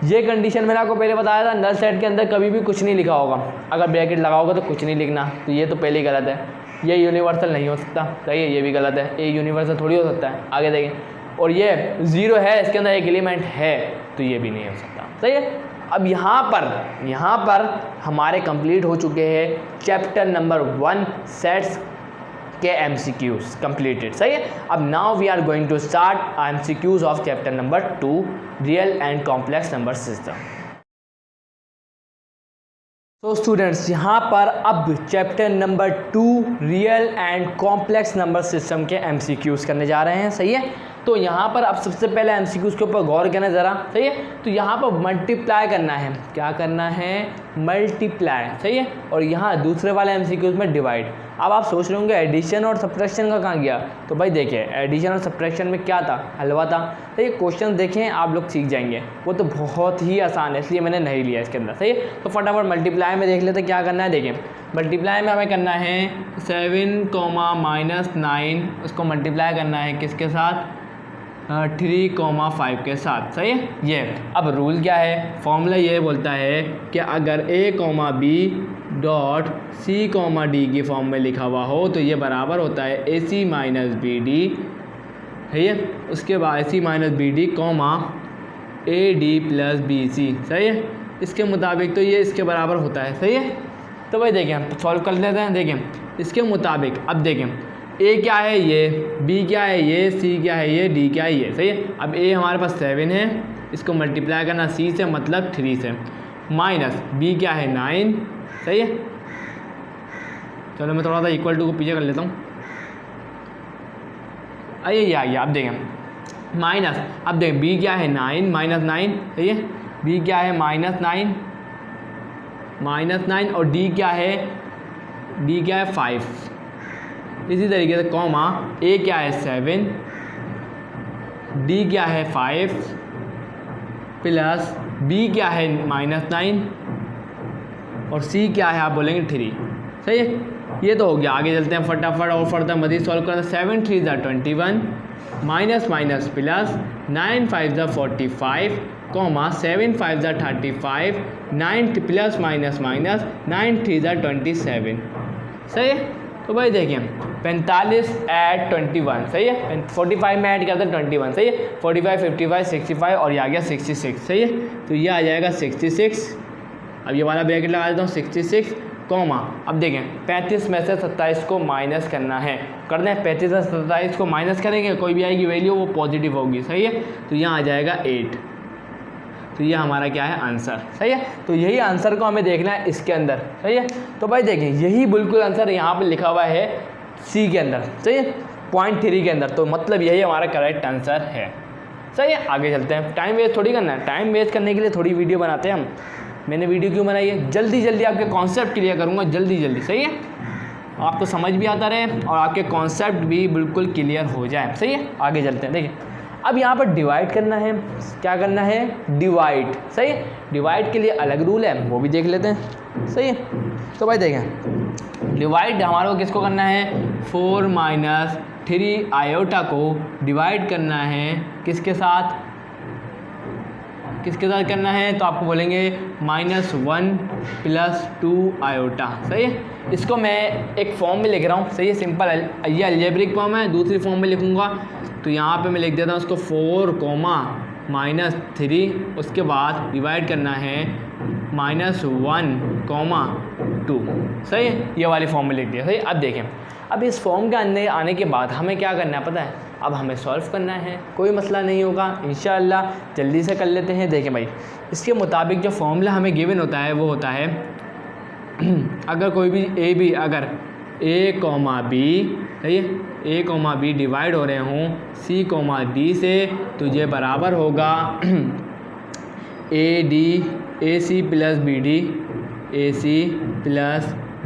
ये कंडीशन मैंने आपको पहले बताया था, नल सेट के अंदर कभी भी कुछ नहीं लिखा होगा, अगर ब्रैकेट लगाओगे तो कुछ नहीं लिखना, तो ये तो पहले ही गलत है। ये यूनिवर्सल नहीं हो सकता, सही है, ये भी गलत है। ये यूनिवर्सल थोड़ी हो सकता है, आगे देखें। और ये 0 है, इसके अंदर एक एलिमेंट है तो ये भी नहीं हो सकता, सही है। अब यहाँ पर हमारे कंप्लीट हो चुके हैं चैप्टर नंबर 1 सेट्स के MCQs कंप्लीटेड, सही है। अब now we are going to start MCQs of chapter number 2 real and complex number system. तो स्टूडेंट्स, यहाँ पर अब chapter number 2 real and complex number system के MCQs करने जा रहे हैं, सही है। तो यहाँ पर अब सबसे पहले MCQs के ऊपर गौर करना ज़रा, सही है। तो यहाँ पर मल्टीप्लाई करना है, क्या करना है? मल्टीप्लाई, सही है। और यहाँ दूसरे वाले MCQs में डिवाइड। अब आप सोच रहे होंगे एडिशन और सब्ट्रैक्शन का कहाँ गया, तो भाई देखिए एडिशन और सब्ट्रैक्शन में क्या था? हलवा था, तो ये क्वेश्चन देखें आप लोग सीख जाएंगे, वो तो बहुत ही आसान है इसलिए मैंने नहीं लिया इसके अंदर, सही है। तो फटाफट मल्टीप्लाई में देख लेते क्या करना है। देखिए मल्टीप्लाई में हमें करना है 7, -9, उसको मल्टीप्लाई करना है किसके साथ? 3, 5 के साथ, सही है। ये अब रूल क्या है? फॉर्मूला ये बोलता है कि अगर a, b dot c, d की फॉर्म में लिखा हुआ हो तो ये बराबर होता है ac - bd, है ये। उसके बाद ac - bd, ad + bc, सही है। इसके मुताबिक तो ये इसके बराबर होता है, सही है। तो भाई देखें हम सॉल्व कर लेते हैं। देखें इसके मुताबिक, अब देखें a क्या है ये, b क्या है ये, c क्या है ये, d क्या है ये, सही है। अब a हमारे पास 7 है, इसको मल्टीप्लाई करना c से मतलब 3 से, माइनस b क्या है 9, सही है। चलो मैं थोड़ा सा इक्वल टू को पीछे कर लेता हूँ, आइए ये आ गया। अब देखें माइनस, अब देखें b क्या है 9, -9, सही है। b क्या है -9 और d क्या है 5। इसी तरीके से कॉमा a क्या है 7, d क्या है 5 प्लस b क्या है -9 और c क्या है आप बोलेंगे 3, सही है। ये तो हो गया। आगे चलते हैं फटाफट और फर्दर मज़ीद सॉल्व करते हैं। 7 3 = 21, minus minus plus 9 5 = 45, 7 5 = 35, 9 plus minus minus 9 3 = 27, सही है। तो भाई देखिए 45 + 21, सही है। 45 में ऐड करते हैं 21, सही है। 45 55 65 और ये आ गया 66, सही है। तो ये आ जाएगा 66। अब ये वाला ब्रैकेट लगा देता हूँ 66, अब देखें 35 में से 27 को माइनस करना है, कर दें। 35 में 27 को माइनस करेंगे, कोई भी आएगी वैल्यू वो पॉजिटिव होगी, सही है। तो यहाँ आ जाएगा 8। तो ये हमारा क्या है आंसर, सही है। तो यही आंसर को हमें देखना है इसके अंदर, सही है। तो भाई देखिए यही बिल्कुल आंसर यहाँ पर लिखा हुआ है सी के अंदर, सही है, पॉइंट 3 के अंदर। तो मतलब यही हमारा करेक्ट आंसर है, सही है। आगे चलते हैं, टाइम वेस्ट थोड़ी करना है, टाइम वेस्ट करने के लिए थोड़ी वीडियो बनाते हैं हम। मैंने वीडियो क्यों बनाई है? जल्दी जल्दी आपके कॉन्सेप्ट क्लियर करूँगा, जल्दी जल्दी, सही है। आपको समझ भी आता रहे और आपके कॉन्सेप्ट भी बिल्कुल क्लियर हो जाए, सही है। आगे चलते हैं, देखिए अब यहाँ पर डिवाइड करना है, क्या करना है? डिवाइड, सही है। डिवाइड के लिए अलग रूल है, वो भी देख लेते हैं, सही है। तो भाई देखें डिवाइड हमारे को किसको करना है? 4 - 3 आयोटा को डिवाइड करना है किसके साथ? किसके साथ करना है, तो आपको बोलेंगे -1 + 2 आयोटा। सही है, इसको मैं एक फॉर्म में लिख रहा हूँ। सही है, सिंपल, ये अलजेब्रिक फॉर्म है। दूसरी फॉर्म में लिखूँगा तो यहाँ पे मैं लिख देता हूँ उसको 4, -3, उसके बाद डिवाइड करना है -1, 2। सही है, ये वाली फॉर्म में लिख दिया। सही, अब देखें, अब इस फॉर्म के अंदर आने के बाद हमें क्या करना है पता है, अब हमें सॉल्व करना है। कोई मसला नहीं होगा, इंशाअल्लाह जल्दी से कर लेते हैं। देखें भाई, इसके मुताबिक जो फॉर्मूला हमें गिवन होता है वो होता है अगर कोई भी अगर A, B, सही है, A, B डिवाइड हो रहे हों C, D से, तो ये बराबर होगा AC +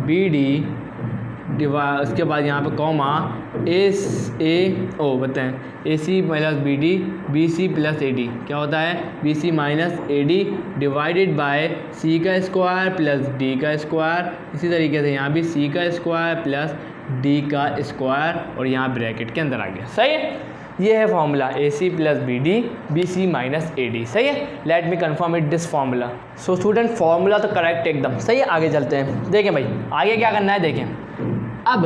BD उसके बाद यहाँ पे कॉमा AC + BC + AD क्या होता है, BC - AD divided by C² + D²। इसी तरीके से यहाँ भी C² + D² और यहाँ ब्रैकेट के अंदर आ गया। सही है, ये है formula AC + BD BC - AD। सही है, let me confirm it this formula. So student, formula तो करेक्ट एकदम सही है। आगे चलते हैं। देखें भाई, आगे क्या करना है, देखें अब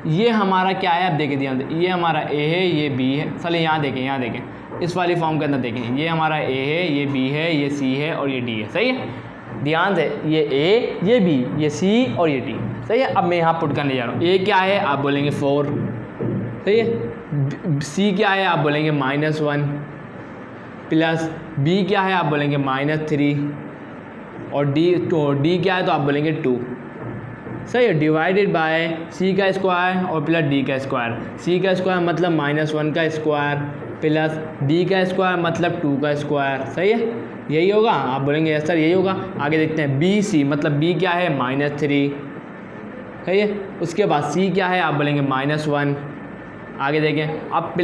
ये हमारा क्या है, अब देखें ध्यान, ये हमारा A है, ये B है। चलिए यहाँ देखें, इस वाली फॉर्म के अंदर देखें, ये हमारा A है, ये B है, ये C है और ये D है। सही है, ध्यान से, ये A, ये B, ये C और ये D। सही है, अब मैं यहाँ पुट करने जा रहा हूँ। A क्या है, आप बोलेंगे 4। सही है, C क्या है, आप बोलेंगे -1 प्लस B क्या है, आप बोलेंगे -3 और D क्या है, तो आप बोलेंगे 2। सही है, डिवाइडेड बाय C² और प्लस D²। C² मतलब -1² प्लस D² मतलब 2²। सही है, यही होगा, आप बोलेंगे यस सर यही होगा। आगे देखते हैं, BC मतलब B क्या है, -3। सही है, उसके बाद C क्या है, आप बोलेंगे -1। आगे देखें, अब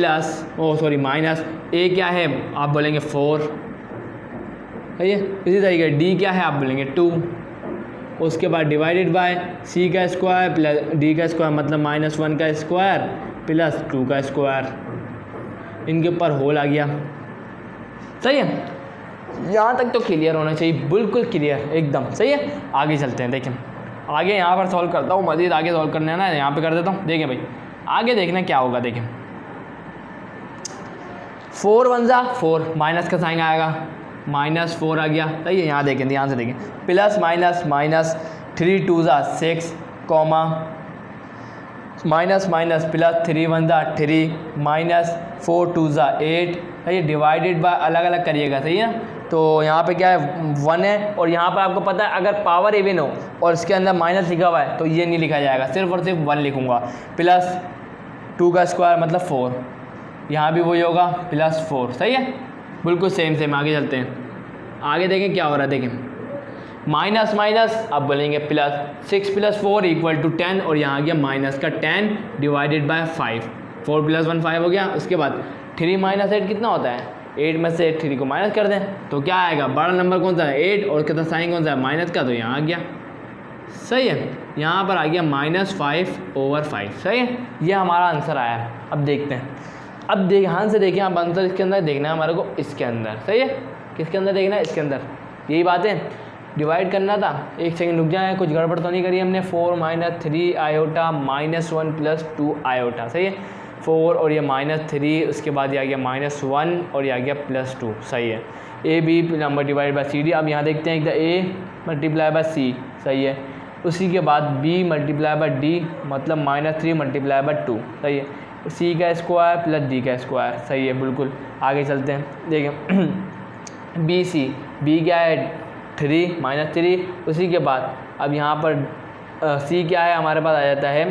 माइनस A क्या है, आप बोलेंगे 4। सही है, इसी तरीके D क्या है, आप बोलेंगे 2। उसके बाद divided by C² plus D² मतलब -1² प्लस 2²। इनके ऊपर होल आ गया। सही है, यहाँ तक तो क्लियर होना चाहिए, बिल्कुल क्लियर एकदम। सही है, आगे चलते हैं। देखें, आगे यहाँ पर सॉल्व करता हूँ, मज़ीद आगे सॉल्व करना है ना, यहाँ पे कर देता हूँ। देखें भाई, आगे देखना क्या होगा। देखें, 4 × 1 = 4, माइनस का साइन आएगा, -4 आ गया। सही है, यहाँ देखें, ध्यान से देखें, plus minus 3 × 2 = 6, comma minus plus 3 × 1 = 3 -4 × 2 = 8। सही है, डिवाइडेड बाय अलग अलग करिएगा। सही है, तो यहाँ पे क्या है, 1 है, और यहाँ पर आपको पता है अगर पावर इवन हो और इसके अंदर माइनस लिखा हुआ है तो ये नहीं लिखा जाएगा, सिर्फ और सिर्फ 1 लिखूँगा। प्लस 2² मतलब 4, यहाँ भी वही होगा, +4। सही है, बिल्कुल सेम। आगे चलते हैं, आगे देखें क्या हो रहा है। देखें, माइनस अब बोलेंगे प्लस, 6 + 4 = 10 और यहाँ आ गया माइनस का 10 डिवाइडेड बाय 5। 4 + 1 5 हो गया। उसके बाद 3 - 8 कितना होता है, 8 में से 3 को माइनस कर दें तो क्या आएगा, बड़ा नंबर कौन सा है, 8, और कितना साइन कौन सा है, माइनस का, तो यहाँ आ गया। सही है, यहाँ पर आ गया -5/5। सही है, ये हमारा आंसर आया है। अब देखते हैं, अब ध्यान से देखिए, आप आंसर इसके अंदर देखना है हमारे को, इसके अंदर। सही है, किसके अंदर देखना है, इसके अंदर। यही बात है, डिवाइड करना था। एक सेकंड रुक जाए, कुछ गड़बड़ तो नहीं करी हमने। 4 - 3 आयोटा -1 + 2 आयोटा। सही है, 4 और ये -3, उसके बाद ये आ गया -1 और ये आ गया +2। सही है, AB number divide by CD। अब यहाँ देखते हैं, A × C। सही है, उसी के बाद B × D मतलब -3 × 2। सही है, C² प्लस D²। सही है, बिल्कुल। आगे चलते हैं, देखें, BC, B क्या है, 3 -3। उसी के बाद अब यहाँ पर C क्या है, हमारे पास आ जाता है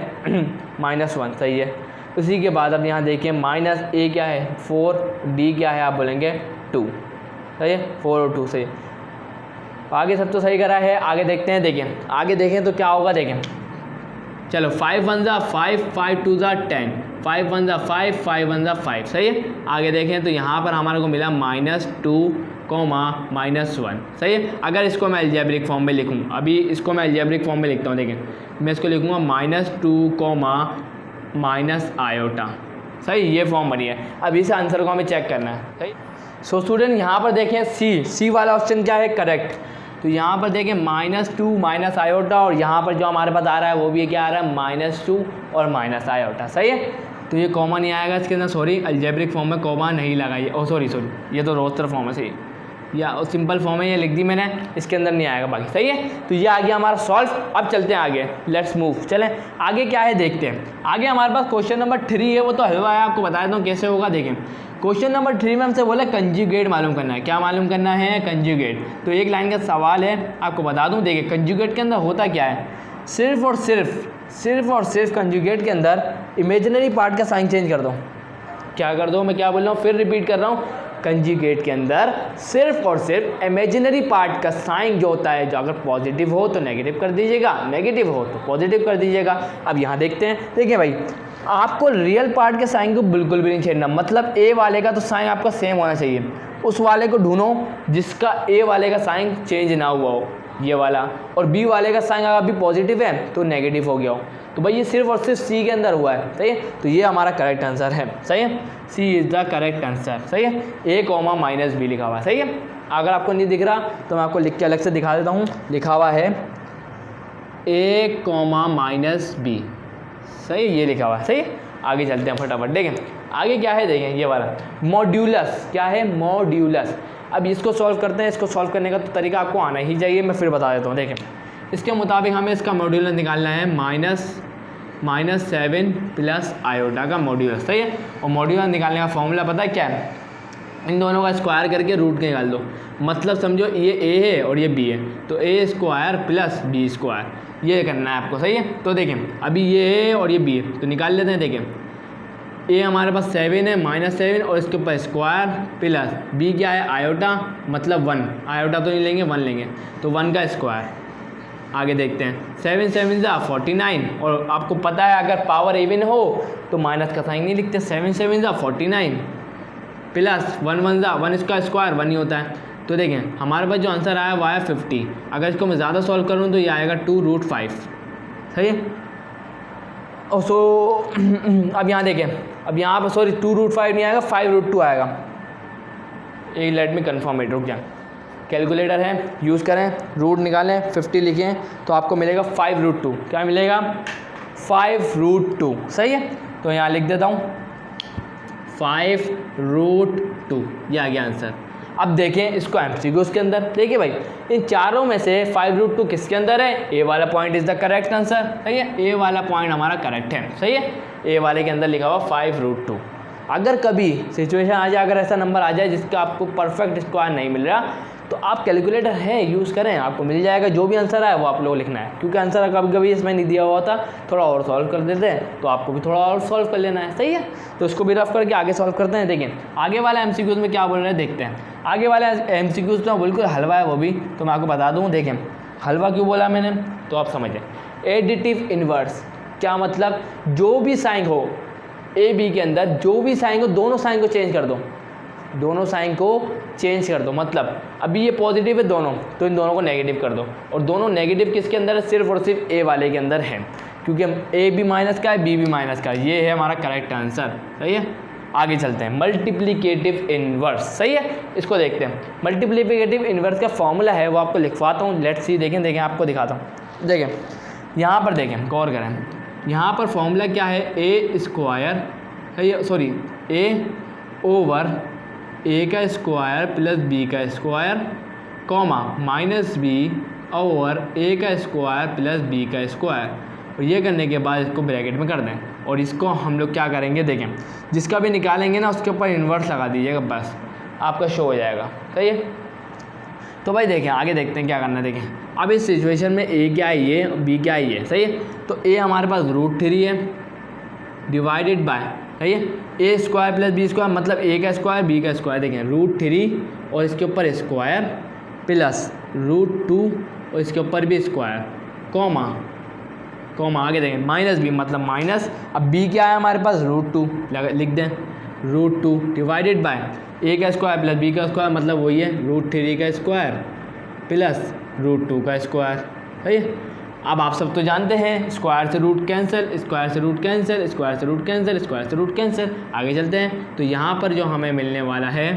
-1। सही है, उसी के बाद अब यहाँ देखिए, -A क्या है, 4, D क्या है, आप बोलेंगे 2। सही है, 4 और 2। सही है, आगे सब तो सही करा है। आगे देखते हैं, देखें, आगे देखें तो क्या होगा। देखें, चलो, 5 × 1 = 5, 5 × 2 = 10, 5 × 1 = 5, 5 × 1 = 5। सही है, आगे देखें तो यहाँ पर हमारे को मिला -2, -1। सही है, अगर इसको मैं अलजेब्रिक फॉर्म में लिखूँ, अभी इसको मैं अलजेब्रिक फॉर्म में लिखता हूँ। देखें, मैं इसको लिखूँगा -2, -आयोटा। सही, ये फॉर्म बनी है। अब इस आंसर को हमें चेक करना है। सही, सो स्टूडेंट यहाँ पर देखें सी वाला ऑप्शन क्या है, करेक्ट। तो यहाँ पर देखें -2 माइनस आयोटा, और यहाँ पर जो हमारे पास आ रहा है वो भी क्या आ रहा है -2 और माइनस आयोटा, सही है। तो ये कॉमा नहीं आएगा इसके अंदर, सॉरी अलजेब्रिक फॉर्म में कॉमा नहीं लगाई, ओ सॉरी ये तो रोस्टर फॉर्म है, सही या सिंपल फॉर्म है, ये लिख दी मैंने, इसके अंदर नहीं आएगा बाकी, सही है। तो ये आ गया हमारा सॉल्व। अब चलते हैं आगे, लेट्स मूव, चलें आगे क्या है देखते हैं। आगे हमारे पास क्वेश्चन नंबर 3 है, वो तो हलवा है, आपको बता देता हूँ कैसे होगा। देखें क्वेश्चन नंबर 3 में हमसे बोला कंजुगेट मालूम करना है। क्या मालूम करना है, कंजुगेट। तो एक लाइन का सवाल है, आपको बता दूँ। देखिए कंजुगेट के अंदर होता क्या है, सिर्फ और सिर्फ कंजुगेट के अंदर इमेजिनरी पार्ट का साइन चेंज कर दो। क्या कर दो, मैं क्या बोल रहा हूँ, फिर रिपीट कर रहा हूँ। कंजुगेट के अंदर सिर्फ और सिर्फ इमेजिनरी पार्ट का साइन जो होता है, जो अगर पॉजिटिव हो तो नेगेटिव कर दीजिएगा, नेगेटिव हो तो पॉजिटिव कर दीजिएगा। अब यहाँ देखते हैं, देखिए भाई आपको रियल पार्ट के साइन को बिल्कुल भी नहीं छेड़ना, मतलब ए वाले का तो साइन आपका सेम होना चाहिए। उस वाले को ढूंढो जिसका ए वाले का साइन चेंज ना हुआ हो, ये वाला, और बी वाले का साइन अगर अभी पॉजिटिव है तो नेगेटिव हो गया हो। तो भाई ये सिर्फ और सिर्फ सी के अंदर हुआ है, सही है। तो ये हमारा करेक्ट आंसर है, सही है। सी इज़ द करेक्ट आंसर, सही है। ए कॉमा माइनस बी लिखा हुआ है, सही है। अगर आपको नहीं दिख रहा तो मैं आपको लिख के अलग से दिखा देता हूँ। लिखा हुआ है ए कॉमा माइनस बी, सही है, ये लिखा हुआ है, सही है। आगे चलते हैं फटाफट, देखें आगे क्या है, देखें ये वाला मॉड्यूलस, क्या है मॉड्यूलस। अब इसको सॉल्व करते हैं। इसको सॉल्व करने का तो तरीका आपको आना ही चाहिए, मैं फिर बता देता हूँ। देखें इसके मुताबिक हमें इसका मॉड्यूलस निकालना है -7 प्लस आयोटा का मॉड्यूलस, सही है। और मॉड्यूलस निकालने का फॉर्मूला पता है क्या है, इन दोनों का स्क्वायर करके रूट निकाल दो। मतलब समझो ये ए है और ये बी है, तो ए स्क्वायर प्लस बी स्क्वायर, ये करना है आपको, सही है। तो देखें अभी ये है और ये बी है, तो निकाल लेते हैं। देखें ए हमारे पास 7 है, -7 और इसके ऊपर स्क्वायर प्लस बी क्या है आयोटा, मतलब 1, आयोटा तो नहीं लेंगे 1 लेंगे, तो 1 का स्क्वायर। आगे देखते हैं 7 7 ज़ा 49, और आपको पता है अगर पावर इवन हो तो माइनस का साइन नहीं लिखते। 7 7 ज़ा 49 प्लस 1 1 ज़ा 1 इसका स्क्वायर 1 ही होता है। तो देखें हमारे पास जो आंसर आया वो आया 50। अगर इसको मैं ज़्यादा सॉल्व करूँ तो ये आएगा 2√5, सही है। और सो अब यहाँ देखें, अब यहाँ पर सॉरी 2√5 नहीं आएगा, 5√2 आएगा। एक लेट में कन्फर्म इट, रुक जाए। कैलकुलेटर है, यूज़ करें, रूट निकालें, 50 लिखें तो आपको मिलेगा 5√2। क्या मिलेगा 5√2, सही है। तो यहाँ लिख देता हूँ 5√2, ये आ गया आंसर। अब देखें इसको एमसीक्यूज़ के अंदर, देखिए भाई इन चारों में से 5√2 किसके अंदर है, ए वाला point is the correct answer, सही है। ए वाला पॉइंट हमारा करेक्ट है, सही है। ए वाले के अंदर लिखा हुआ 5√2। अगर कभी सिचुएशन आ जाए, अगर ऐसा नंबर आ जाए जिसका आपको परफेक्ट स्क्वायर नहीं मिल रहा, तो आप कैलकुलेटर है यूज़ करें, आपको मिल जाएगा। जो भी आंसर आए वो आप लोग लिखना है, क्योंकि आंसर कभी कभी इसमें नहीं दिया हुआ था, थोड़ा और सॉल्व कर देते हैं, तो आपको भी थोड़ा और सॉल्व कर लेना है, सही है। तो इसको भी रफ करके आगे सॉल्व करते हैं। देखें आगे वाला एमसीक्यूज़ में क्या बोल रहे हैं, देखते हैं। आगे वाला एमसीक्यूज़ तो बिल्कुल हलवा है, वो भी तो मैं आपको बता दूँ। देखें हलवा क्यों बोला मैंने, तो आप समझें। एडिटिव इन्वर्स क्या मतलब, जो भी साइन हो ए बी के अंदर, जो भी साइन हो, दोनों साइन को चेंज कर दो, दोनों साइन को चेंज कर दो। मतलब अभी ये पॉजिटिव है दोनों, तो इन दोनों को नेगेटिव कर दो। और दोनों नेगेटिव किसके अंदर है, सिर्फ और सिर्फ ए वाले के अंदर है, क्योंकि ए भी माइनस का है, बी भी माइनस का, ये है हमारा करेक्ट आंसर, सही है। आगे चलते हैं, मल्टीप्लिकेटिव इन्वर्स, सही है। इसको देखते हैं। मल्टीप्लिकेटिव इन्वर्स का फॉर्मूला है, वो आपको लिखवाता हूँ, लेट्स सी। देखें आपको दिखाता हूँ। देखें यहाँ पर, देखें गौर करें, यहाँ पर फॉर्मूला क्या है, A square, sorry A over A का स्क्वायर प्लस बी का square, comma minus B over A का स्क्वायर प्लस बी का स्क्वायर। और ये करने के बाद इसको ब्रैकेट में कर दें, और इसको हम लोग क्या करेंगे, देखें जिसका भी निकालेंगे ना उसके ऊपर इन्वर्स लगा दीजिएगा, बस आपका शो हो जाएगा, सही है। तो भाई देखें आगे देखते हैं क्या करना है। देखें अब इस सिचुएशन में ए क्या है ये, बी क्या है ये, सही है। तो ए हमारे पास √3 है डिवाइडेड बाय, सही है, A square plus B square, मतलब ए का स्क्वायर बी का स्क्वायर। देखें √3 और इसके ऊपर स्क्वायर प्लस √2 और इसके ऊपर भी स्क्वायर, कॉमा आगे देखें माइनस बी, मतलब माइनस, अब बी क्या है हमारे पास √2, लिख दें √2 डिवाइडेड बाय ए का स्क्वायर प्लस बी का स्क्वायर, मतलब वही है √3 का स्क्वायर प्लस √2 का स्क्वायर, सही है। अब आप सब तो जानते हैं स्क्वायर से रूट कैंसिल, स्क्वायर से रूट कैंसिल, स्क्वायर से रूट कैंसिल, स्क्वायर से रूट कैंसिल। आगे चलते हैं। तो यहाँ पर जो हमें मिलने वाला है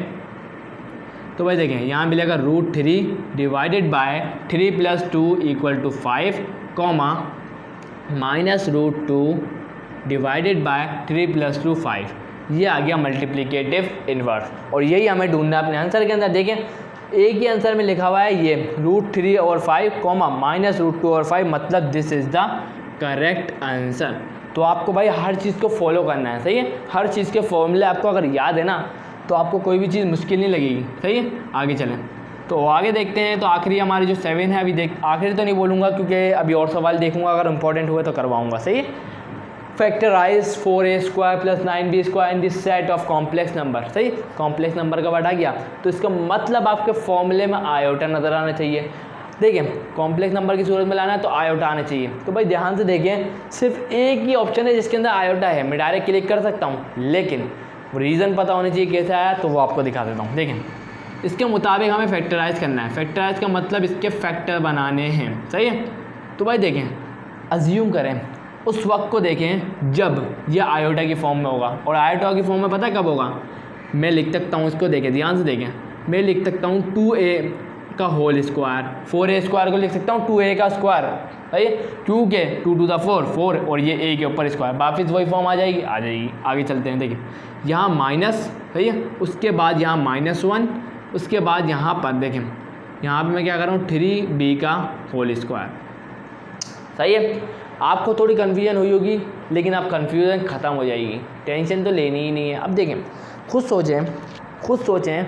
तो भाई देखें यहाँ मिलेगा √3 divided by 3 + 2 = 5 comma -√2 divided by 3 + 2 5। ये आ गया मल्टीप्लिकेटिव इन्वर्स और यही हमें ढूंढना है अपने आंसर के अंदर। देखें एक ही आंसर में लिखा हुआ है ये √3 और 5 कॉमा -√2 और 5, मतलब this is the correct answer. तो आपको भाई हर चीज़ को फॉलो करना है, सही है। हर चीज़ के फॉर्मूले आपको अगर याद है ना तो आपको कोई भी चीज़ मुश्किल नहीं लगेगी, सही है। आगे चलें तो आगे देखते हैं। तो आखिरी हमारी जो 7 है, अभी आखिरी तो नहीं बोलूँगा क्योंकि अभी और सवाल देखूँगा, अगर इंपॉर्टेंट हुए तो करवाऊँगा, सही है। Factorise 4a² + 9b² in this set of complex number, सही। कॉम्प्लेक्स नंबर का वर्ड आ गया तो इसका मतलब आपके फॉर्मूले में आयोटा नज़र आना चाहिए। देखिए कॉम्प्लेक्स नंबर की सूरत में लाना है तो आयोटा आना चाहिए। तो भाई ध्यान से देखें, सिर्फ एक ही ऑप्शन है जिसके अंदर आयोटा है, मैं डायरेक्ट क्लिक कर सकता हूँ, लेकिन रीज़न पता होनी चाहिए कैसे आया, तो वो आपको दिखा देता हूँ। देखें इसके मुताबिक हमें फैक्टराइज करना है। फैक्टराइज का मतलब इसके फैक्टर बनाने हैं, सही है। तो भाई देखें अज्यूम करें उस वक्त को देखें जब ये आयोटा की फॉर्म में होगा, और आयोटा की फॉर्म में पता कब होगा, मैं लिख सकता हूँ इसको, देखें ध्यान से देखें, मैं लिख सकता हूँ 2a का होल स्क्वायर, 4a² को लिख सकता हूँ 2a का स्क्वायर, सही है, क्योंकि 2 to the 4 और ये a के ऊपर स्क्वायर, वापस वही फॉर्म आ जाएगी। आगे चलते हैं। देखिए यहाँ माइनस, सही है, उसके बाद यहाँ -1, उसके बाद यहाँ पर देखें यहाँ पर मैं क्या कर रहा हूँ 3b का होल स्क्वायर, सही है। आपको थोड़ी कन्फ्यूजन हुई होगी लेकिन अब कन्फ्यूजन ख़त्म हो जाएगी, टेंशन तो लेनी ही नहीं है। अब देखें खुद सोचें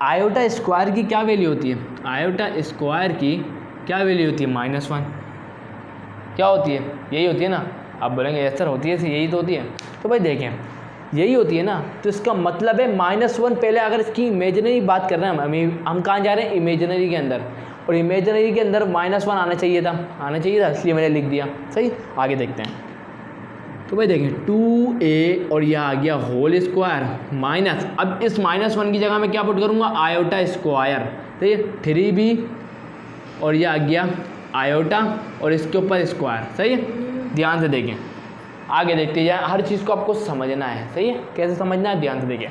आयोटा स्क्वायर की क्या वैल्यू होती है, आयोटा स्क्वायर की क्या वैल्यू होती है, -1 क्या होती है, यही होती है ना। आप बोलेंगे यस सर होती है, यही तो होती है। तो भाई देखें यही होती है ना, तो इसका मतलब है -1 पहले, अगर इसकी इमेजिनरी बात कर रहे हैं हम कहाँ जा रहे हैं, इमेजिनरी के अंदर, और इमेजिनरी के अंदर -1 आना चाहिए था, इसलिए मैंने लिख दिया, सही। आगे देखते हैं। तो भाई देखें 2a और यह आ गया होल स्क्वायर माइनस, अब इस -1 की जगह मैं क्या पुट करूँगा, आयोटा स्क्वायर, तो ये 3b और यह आ गया आयोटा और इसके ऊपर स्क्वायर, सही है। ध्यान से देखें आगे देखते जाए, हर चीज़ को आपको समझना है, सही है। कैसे समझना है, ध्यान से देखें।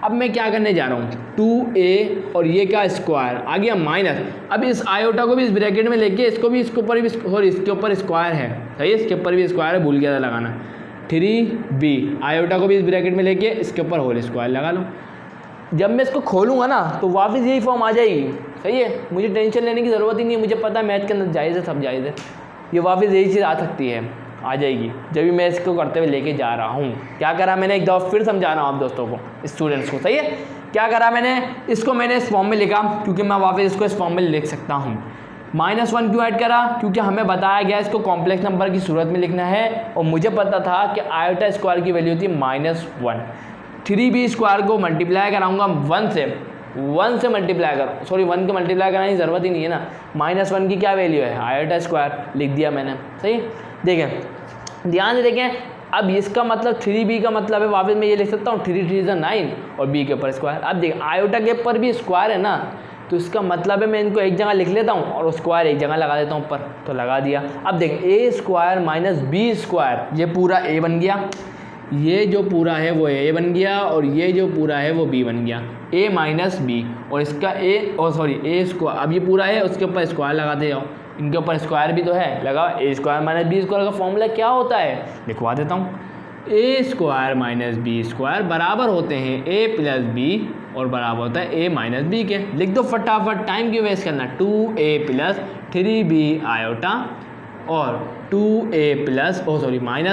अब मैं क्या करने जा रहा हूँ, 2a और ये का स्क्वायर आ गया माइनस, अब इस आयोटा को भी इस ब्रैकेट में लेके इसको भी इसके ऊपर भी और इसके ऊपर स्क्वायर है, सही है, इसके ऊपर भी स्क्वायर है, भूल गया था लगाना, 3b आयोटा को भी इस ब्रैकेट में लेके इसके ऊपर होल स्क्वायर लगा लो। जब मैं इसको खोलूँगा ना तो वापस यही फॉर्म आ जाएगी, सही है। मुझे टेंशन लेने की ज़रूरत ही नहीं है, मुझे पता है मैथ के अंदर जायज़ है, सब जायज़ है, ये वापस यही चीज़ आ सकती है, आ जाएगी जब भी मैं इसको करते हुए लेके जा रहा हूँ। क्या करा मैंने, एक दफ़ा फिर समझा रहा हूँ आप दोस्तों को, स्टूडेंट्स को, सही है। क्या करा मैंने, इसको मैंने इस फॉर्म में लिखा क्योंकि मैं वापस इसको इस फॉर्म में लिख सकता हूँ। -1 क्यों ऐड करा, क्योंकि हमें बताया गया इसको कॉम्प्लेक्स नंबर की सूरत में लिखना है, और मुझे पता था कि आयोटा स्क्वायर की वैल्यू होती है -1। 3b स्क्वायर को मल्टीप्लाई कराऊंगा 1 से मल्टीप्लाई करो, सॉरी 1 के मल्टीप्लाई कराने की ज़रूरत ही नहीं है ना, -1 की क्या वैल्यू है, आयोटा स्क्वायर, लिख दिया मैंने, सही। देखें ध्यान से देखें, अब इसका मतलब 3b का मतलब है, वापस मैं ये लिख सकता हूँ 3 3 9 और b के ऊपर स्क्वायर। अब देखें आयोटा के ऊपर भी स्क्वायर है ना, तो इसका मतलब है मैं इनको एक जगह लिख लेता हूँ और स्क्वायर एक जगह लगा देता हूँ ऊपर, तो लगा दिया। अब देखें a² - b², ये पूरा a बन गया, ये जो पूरा है वो a बन गया, और ये जो पूरा है वो b बन गया, a - b, और इसका a स्क्वायर, अब ये पूरा है उसके ऊपर स्क्वायर लगाते जाओ, इनके ऊपर स्क्वायर भी तो है, लगाओ a² - b² का फॉर्मूला क्या होता है, लिखवा देता हूँ, a² - b² बराबर होते हैं a + b और बराबर होता है a - b के। लिख दो फटाफट, टाइम क्यों वेस्ट करना, 2a + 3b आयोटा और 2a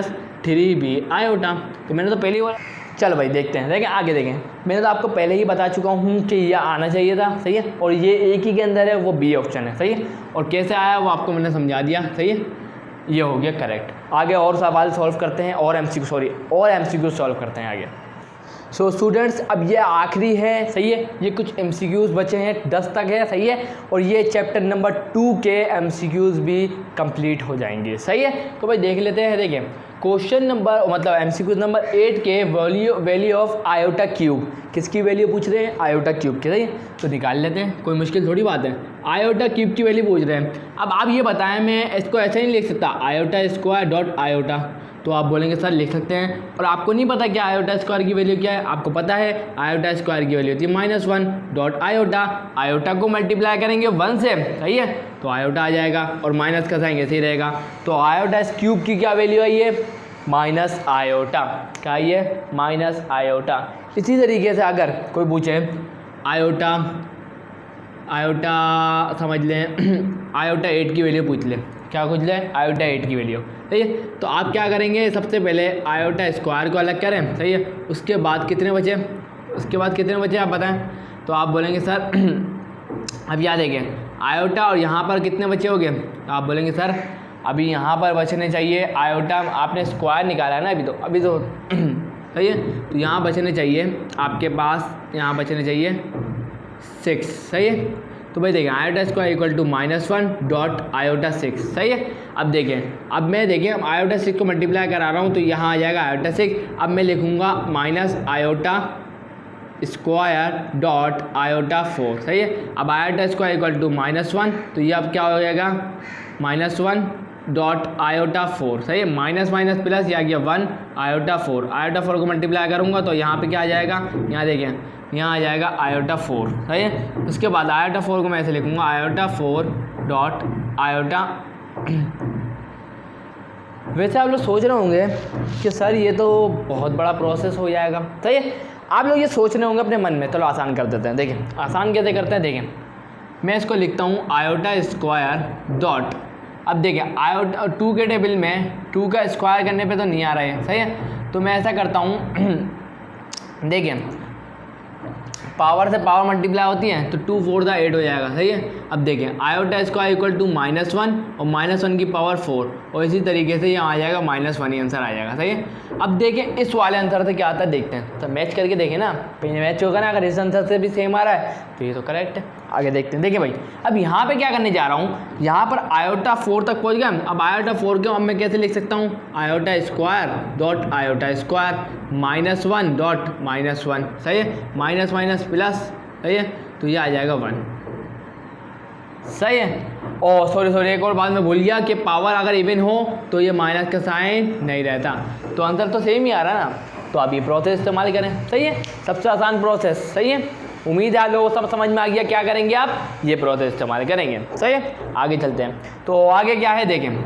- 3b आयोटा। तो मैंने तो पहले ही बोला, चलो भाई देखते हैं, देखें आगे देखें, मैंने तो आपको पहले ही बता चुका हूँ कि यह आना चाहिए था, सही है, और ये एक ही के अंदर है, वो बी ऑप्शन है, सही है, और कैसे आया वो आपको मैंने समझा दिया, सही है, ये हो गया करेक्ट। आगे और सवाल सॉल्व करते हैं, और एमसीक्यू सॉल्व करते हैं आगे। सो स्टूडेंट्स अब ये आखिरी है, सही है, ये कुछ MCQs बचे हैं, 10 तक है, सही है, और ये चैप्टर नंबर 2 के MCQs भी कंप्लीट हो जाएंगे, सही है। तो भाई देख लेते हैं, देखें क्वेश्चन नंबर मतलब MCQ नंबर 8 के वैल्यू ऑफ आयोटा क्यूब, किसकी वैल्यू पूछ रहे हैं? आयोटा क्यूब की। सही है, तो निकाल लेते हैं, कोई मुश्किल थोड़ी बात है। आयोटा क्यूब की वैल्यू पूछ रहे हैं। अब आप ये बताएं, मैं इसको ऐसे नहीं लिख सकता आयोटा स्क्वायर डॉट आयोटा, तो आप बोलेंगे सर लिख सकते हैं। और आपको नहीं पता क्या आयोटा स्क्वायर की वैल्यू क्या है? आपको पता है आयोटा स्क्वायर की वैल्यू होती है -1 डॉट आयोटा। आयोटा को मल्टीप्लाई करेंगे 1 से, सही है, तो आयोटा आ जाएगा और माइनस का साइन ऐसे ही रहेगा। तो आयोटा क्यूब की क्या वैल्यू है? ये माइनस आयोटा। क्या है ये? Minus iota. इसी तरीके से अगर कोई पूछे आयोटा समझ लें आयोटा 8 की वैल्यू पूछ ले, क्या पूछ ले? आयोटा 8 की वैल्यू। सही है, तो आप क्या करेंगे? सबसे पहले आयोटा स्क्वायर को अलग करें, सही है, उसके बाद कितने बचे? आप बताएं। तो आप बोलेंगे सर अब याद देखें आयोटा और यहाँ पर कितने बचे होंगे? तो आप बोलेंगे सर अभी यहाँ पर बचने चाहिए, आयोटा आपने स्क्वायर निकाला है ना अभी तो सही है, तो यहाँ बचने चाहिए आपके पास, यहाँ बचने चाहिए 6। सही है, तो भाई देखें iota square equal to -1 dot iota 6। सही है, अब देखें अब आयोटा 6 को मल्टीप्लाई करा रहा हूँ तो यहाँ आ जाएगा आयोटा 6। अब मैं लिखूँगा minus iota square dot iota 4। सही है, अब आयोटा स्क्वायर इक्वल टू -1, तो ये अब क्या हो जाएगा? -1 डॉट आयोटा 4। सही है, माइनस माइनस प्लस, ये आ गया 1 आयोटा 4। आयोटा 4 को मल्टीप्लाई करूँगा तो यहाँ पे क्या आ जाएगा? यहाँ देखें, यहाँ आ जाएगा आयोटा 4। सही है, उसके बाद आयोटा 4 को मैं ऐसे लिखूँगा आयोटा 4 डॉट आयोटा। वैसे आप लोग सोच रहे होंगे कि सर ये तो बहुत बड़ा प्रोसेस हो जाएगा। सही है, आप लोग ये सोच रहे होंगे अपने मन में, चलो आसान कर देते हैं। देखें आसान कैसे करते हैं, देखें मैं इसको लिखता हूँ आयोटा स्क्वायर डॉट, अब देखें आयोटा 2 के टेबल में 2 का स्क्वायर करने पे तो नहीं आ रहा है। सही है, तो मैं ऐसा करता हूँ देखें पावर से पावर मल्टीप्लाई होती है तो 2 4 8 हो जाएगा। सही है, अब देखें आयोटा स्क्वायर इक्वल टू -1 और -1 की पावर 4, और इसी तरीके से यहाँ आ जाएगा -1 ही आंसर आ जाएगा। सही है, अब देखें इस वाले आंसर से क्या आता है देखते हैं, तो मैच करके देखें ना, मैच होगा ना, अगर इस आंसर से भी सेम आ रहा है तो ये तो करेक्ट है। आगे देखते हैं। देखिए भाई अब यहाँ पे क्या करने जा रहा हूँ, यहाँ पर आयोटा 4 तक पहुँच गया। अब आयोटा 4 को अब मैं कैसे लिख सकता हूँ? Iota square dot iota square -1 dot -1। सही है, माइनस माइनस प्लस। सही है, तो ये आ जाएगा 1। सही है, और सॉरी एक और बात मैं भूल गया कि पावर अगर इवन हो तो ये माइनस का साइन नहीं रहता, तो आंसर तो सेम ही आ रहा है ना। तो आप ये प्रोसेस इस्तेमाल करें। सही है, सबसे आसान प्रोसेस। सही है, उम्मीद है आप लोगों को सब समझ में आ गया। क्या करेंगे आप? ये प्रोसेस इस्तेमाल करेंगे। सही है, आगे चलते हैं। तो आगे क्या है देखें,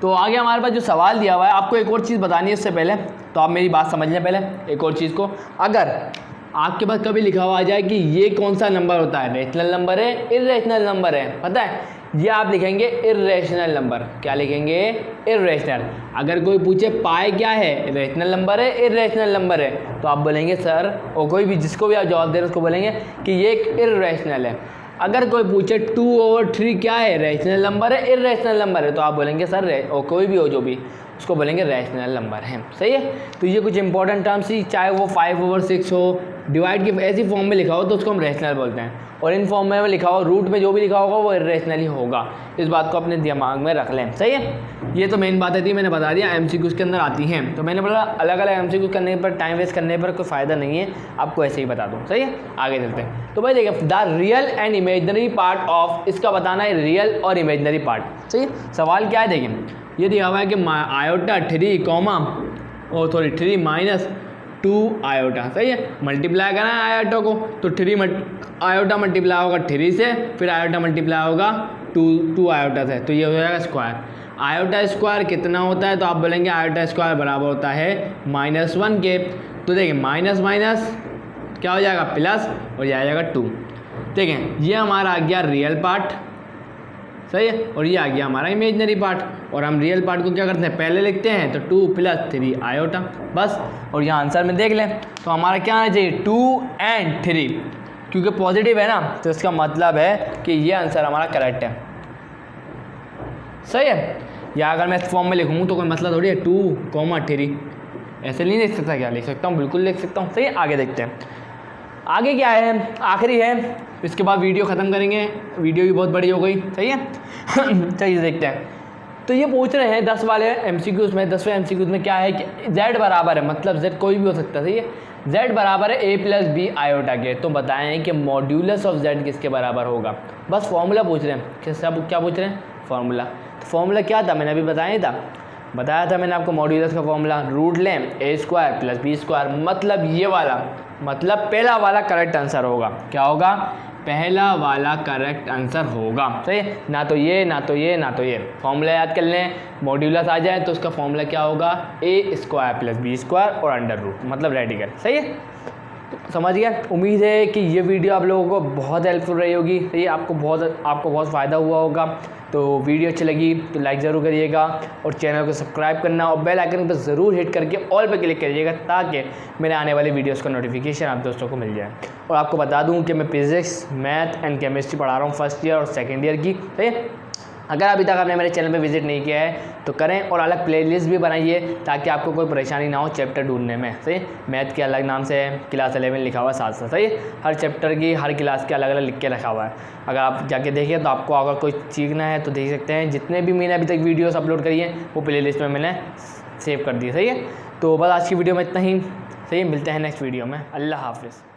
तो आगे हमारे पास जो सवाल दिया हुआ है, आपको एक और चीज़ बतानी है इससे पहले, तो आप मेरी बात समझ लें पहले एक और चीज़ को। अगर आपके पास कभी लिखा हुआ आ जाए कि ये कौन सा नंबर होता है, रेशनल नंबर है, इर्रेशनल नंबर है, पता है, ये आप लिखेंगे इर्रेशनल नंबर। क्या लिखेंगे? इर्रेशनल। अगर कोई पूछे पाई क्या है, रेशनल नंबर है, इर्रेशनल नंबर है, तो आप बोलेंगे सर, और कोई भी जिसको भी आप जवाब दे रहे हैं उसको बोलेंगे कि ये एक इर्रेशनल है। अगर कोई पूछे 2/3 क्या है, रेशनल नंबर है, इर्रेशनल नंबर है, तो आप बोलेंगे सर और कोई भी हो जो भी, उसको बोलेंगे रैशनल नंबर है। सही है, तो ये कुछ इंपॉर्टेंट टर्म्स ही, चाहे वो 5/6 हो, डिवाइड की ऐसी फॉर्म में लिखा हो तो उसको हम रैशनल बोलते हैं, और इन फॉर्म में लिखा हो, रूट में जो भी लिखा होगा वो इर्रेशनल ही होगा। इस बात को अपने दिमाग में रख लें। सही है, ये तो मेन बातें थी, मैंने बता दिया, MCQs के अंदर आती हैं। तो मैंने बोला अलग अलग MCQ करने पर, टाइम वेस्ट करने पर कोई फ़ायदा नहीं है, आपको ऐसे ही बता दूँ। सही है, आगे चलते हैं। तो भाई देखिए, the real and imaginary part of, इसका बताना है रियल और इमेजनरी पार्ट। सही है, सवाल क्या है देखें, ये दिया हुआ है कि आयोटा 3 माइनस 2 आयोटा। सही है, मल्टीप्लाई करना है आयोटा को, तो 3 आयोटा मल्टीप्लाई होगा 3 से, फिर आयोटा मल्टीप्लाई होगा 2 आयोटा से, तो ये हो जाएगा स्क्वायर। आयोटा स्क्वायर कितना होता है, तो आप बोलेंगे आयोटा स्क्वायर बराबर होता है -1 के। तो देखिए माइनस माइनस क्या हो जाएगा, प्लस, और ये आ जाएगा 2। देखें ये हमारा आ गया रियल पार्ट। सही है, और ये आ गया हमारा इमेजनरी पार्ट। और हम रियल पार्ट को क्या करते हैं, पहले लिखते हैं, तो 2 + 3 आयोटा, बस। और यहाँ आंसर में देख लें तो हमारा क्या आना चाहिए, 2 और 3, क्योंकि पॉजिटिव है ना, तो इसका मतलब है कि ये आंसर हमारा करेक्ट है। सही है, या अगर मैं इस फॉर्म में लिखूँ तो कोई मसला थोड़ी है, 2, 3 ऐसे नहीं लिख सकता, क्या लिख सकता हूँ, बिल्कुल लिख सकता हूँ। सही है, आगे देखते हैं। आगे क्या है, आखिरी है, इसके बाद वीडियो ख़त्म करेंगे, वीडियो भी बहुत बड़ी हो गई। सही है चलिए देखते हैं। तो ये पूछ रहे हैं 10 वाले MCQs में, 10वें MCQs में क्या है कि z बराबर है, मतलब z कोई भी हो सकता है, सही है, z बराबर है a प्लस बी आयोटा के। तो बताएं कि मॉड्यूलस ऑफ z किसके बराबर होगा। बस फॉर्मूला पूछ रहे हैं कि सब क्या पूछ रहे हैं, फॉर्मूला। तो फॉर्मूला क्या था, मैंने अभी बताया था मैंने आपको मॉड्यूलस का फॉर्मूला, रूट लें a square plus B square, मतलब ये वाला, मतलब पहला वाला करेक्ट आंसर होगा। क्या होगा, पहला वाला करेक्ट आंसर होगा, सही है, ना तो ये ना तो ये ना तो ये। फॉर्मूला याद कर लें, मॉड्यूलस आ जाए तो उसका फॉर्मूला क्या होगा, a square plus B square और अंडर रूट, मतलब रेडिकल, सही है। तो समझ गया। उम्मीद है कि ये वीडियो आप लोगों को बहुत हेल्पफुल रही होगी, सही है, आपको बहुत फ़ायदा हुआ होगा। तो वीडियो अच्छी लगी तो लाइक ज़रूर करिएगा और चैनल को सब्सक्राइब करना और बेल आइकन पर ज़रूर हिट करके ऑल पे क्लिक करिएगा, ताकि मेरे आने वाले वीडियोस का नोटिफिकेशन आप दोस्तों को मिल जाए। और आपको बता दूं कि मैं फिज़िक्स, मैथ एंड केमिस्ट्री पढ़ा रहा हूँ फर्स्ट ईयर और सेकेंड ईयर की, सही है। अगर अभी तक आपने मेरे चैनल पे विजिट नहीं किया है तो करें और अलग प्लेलिस्ट भी बनाइए, ताकि आपको कोई परेशानी ना हो चैप्टर ढूंढने में, सही। मैथ के अलग नाम से है, क्लास 11 लिखा हुआ है साथ साथ, सही। हर चैप्टर की हर क्लास के अलग अलग लिख के रखा हुआ है। अगर आप जाके देखिए तो आपको अगर कोई सीखना है तो देख सकते हैं। जितने भी मैंने अभी तक वीडियोस अपलोड करी हैं वो प्लेलिस्ट में मैंने सेव कर दी, सही है। तो बस आज की वीडियो में इतना ही, सही। मिलते हैं नेक्स्ट वीडियो में। अल्लाह हाफिज़।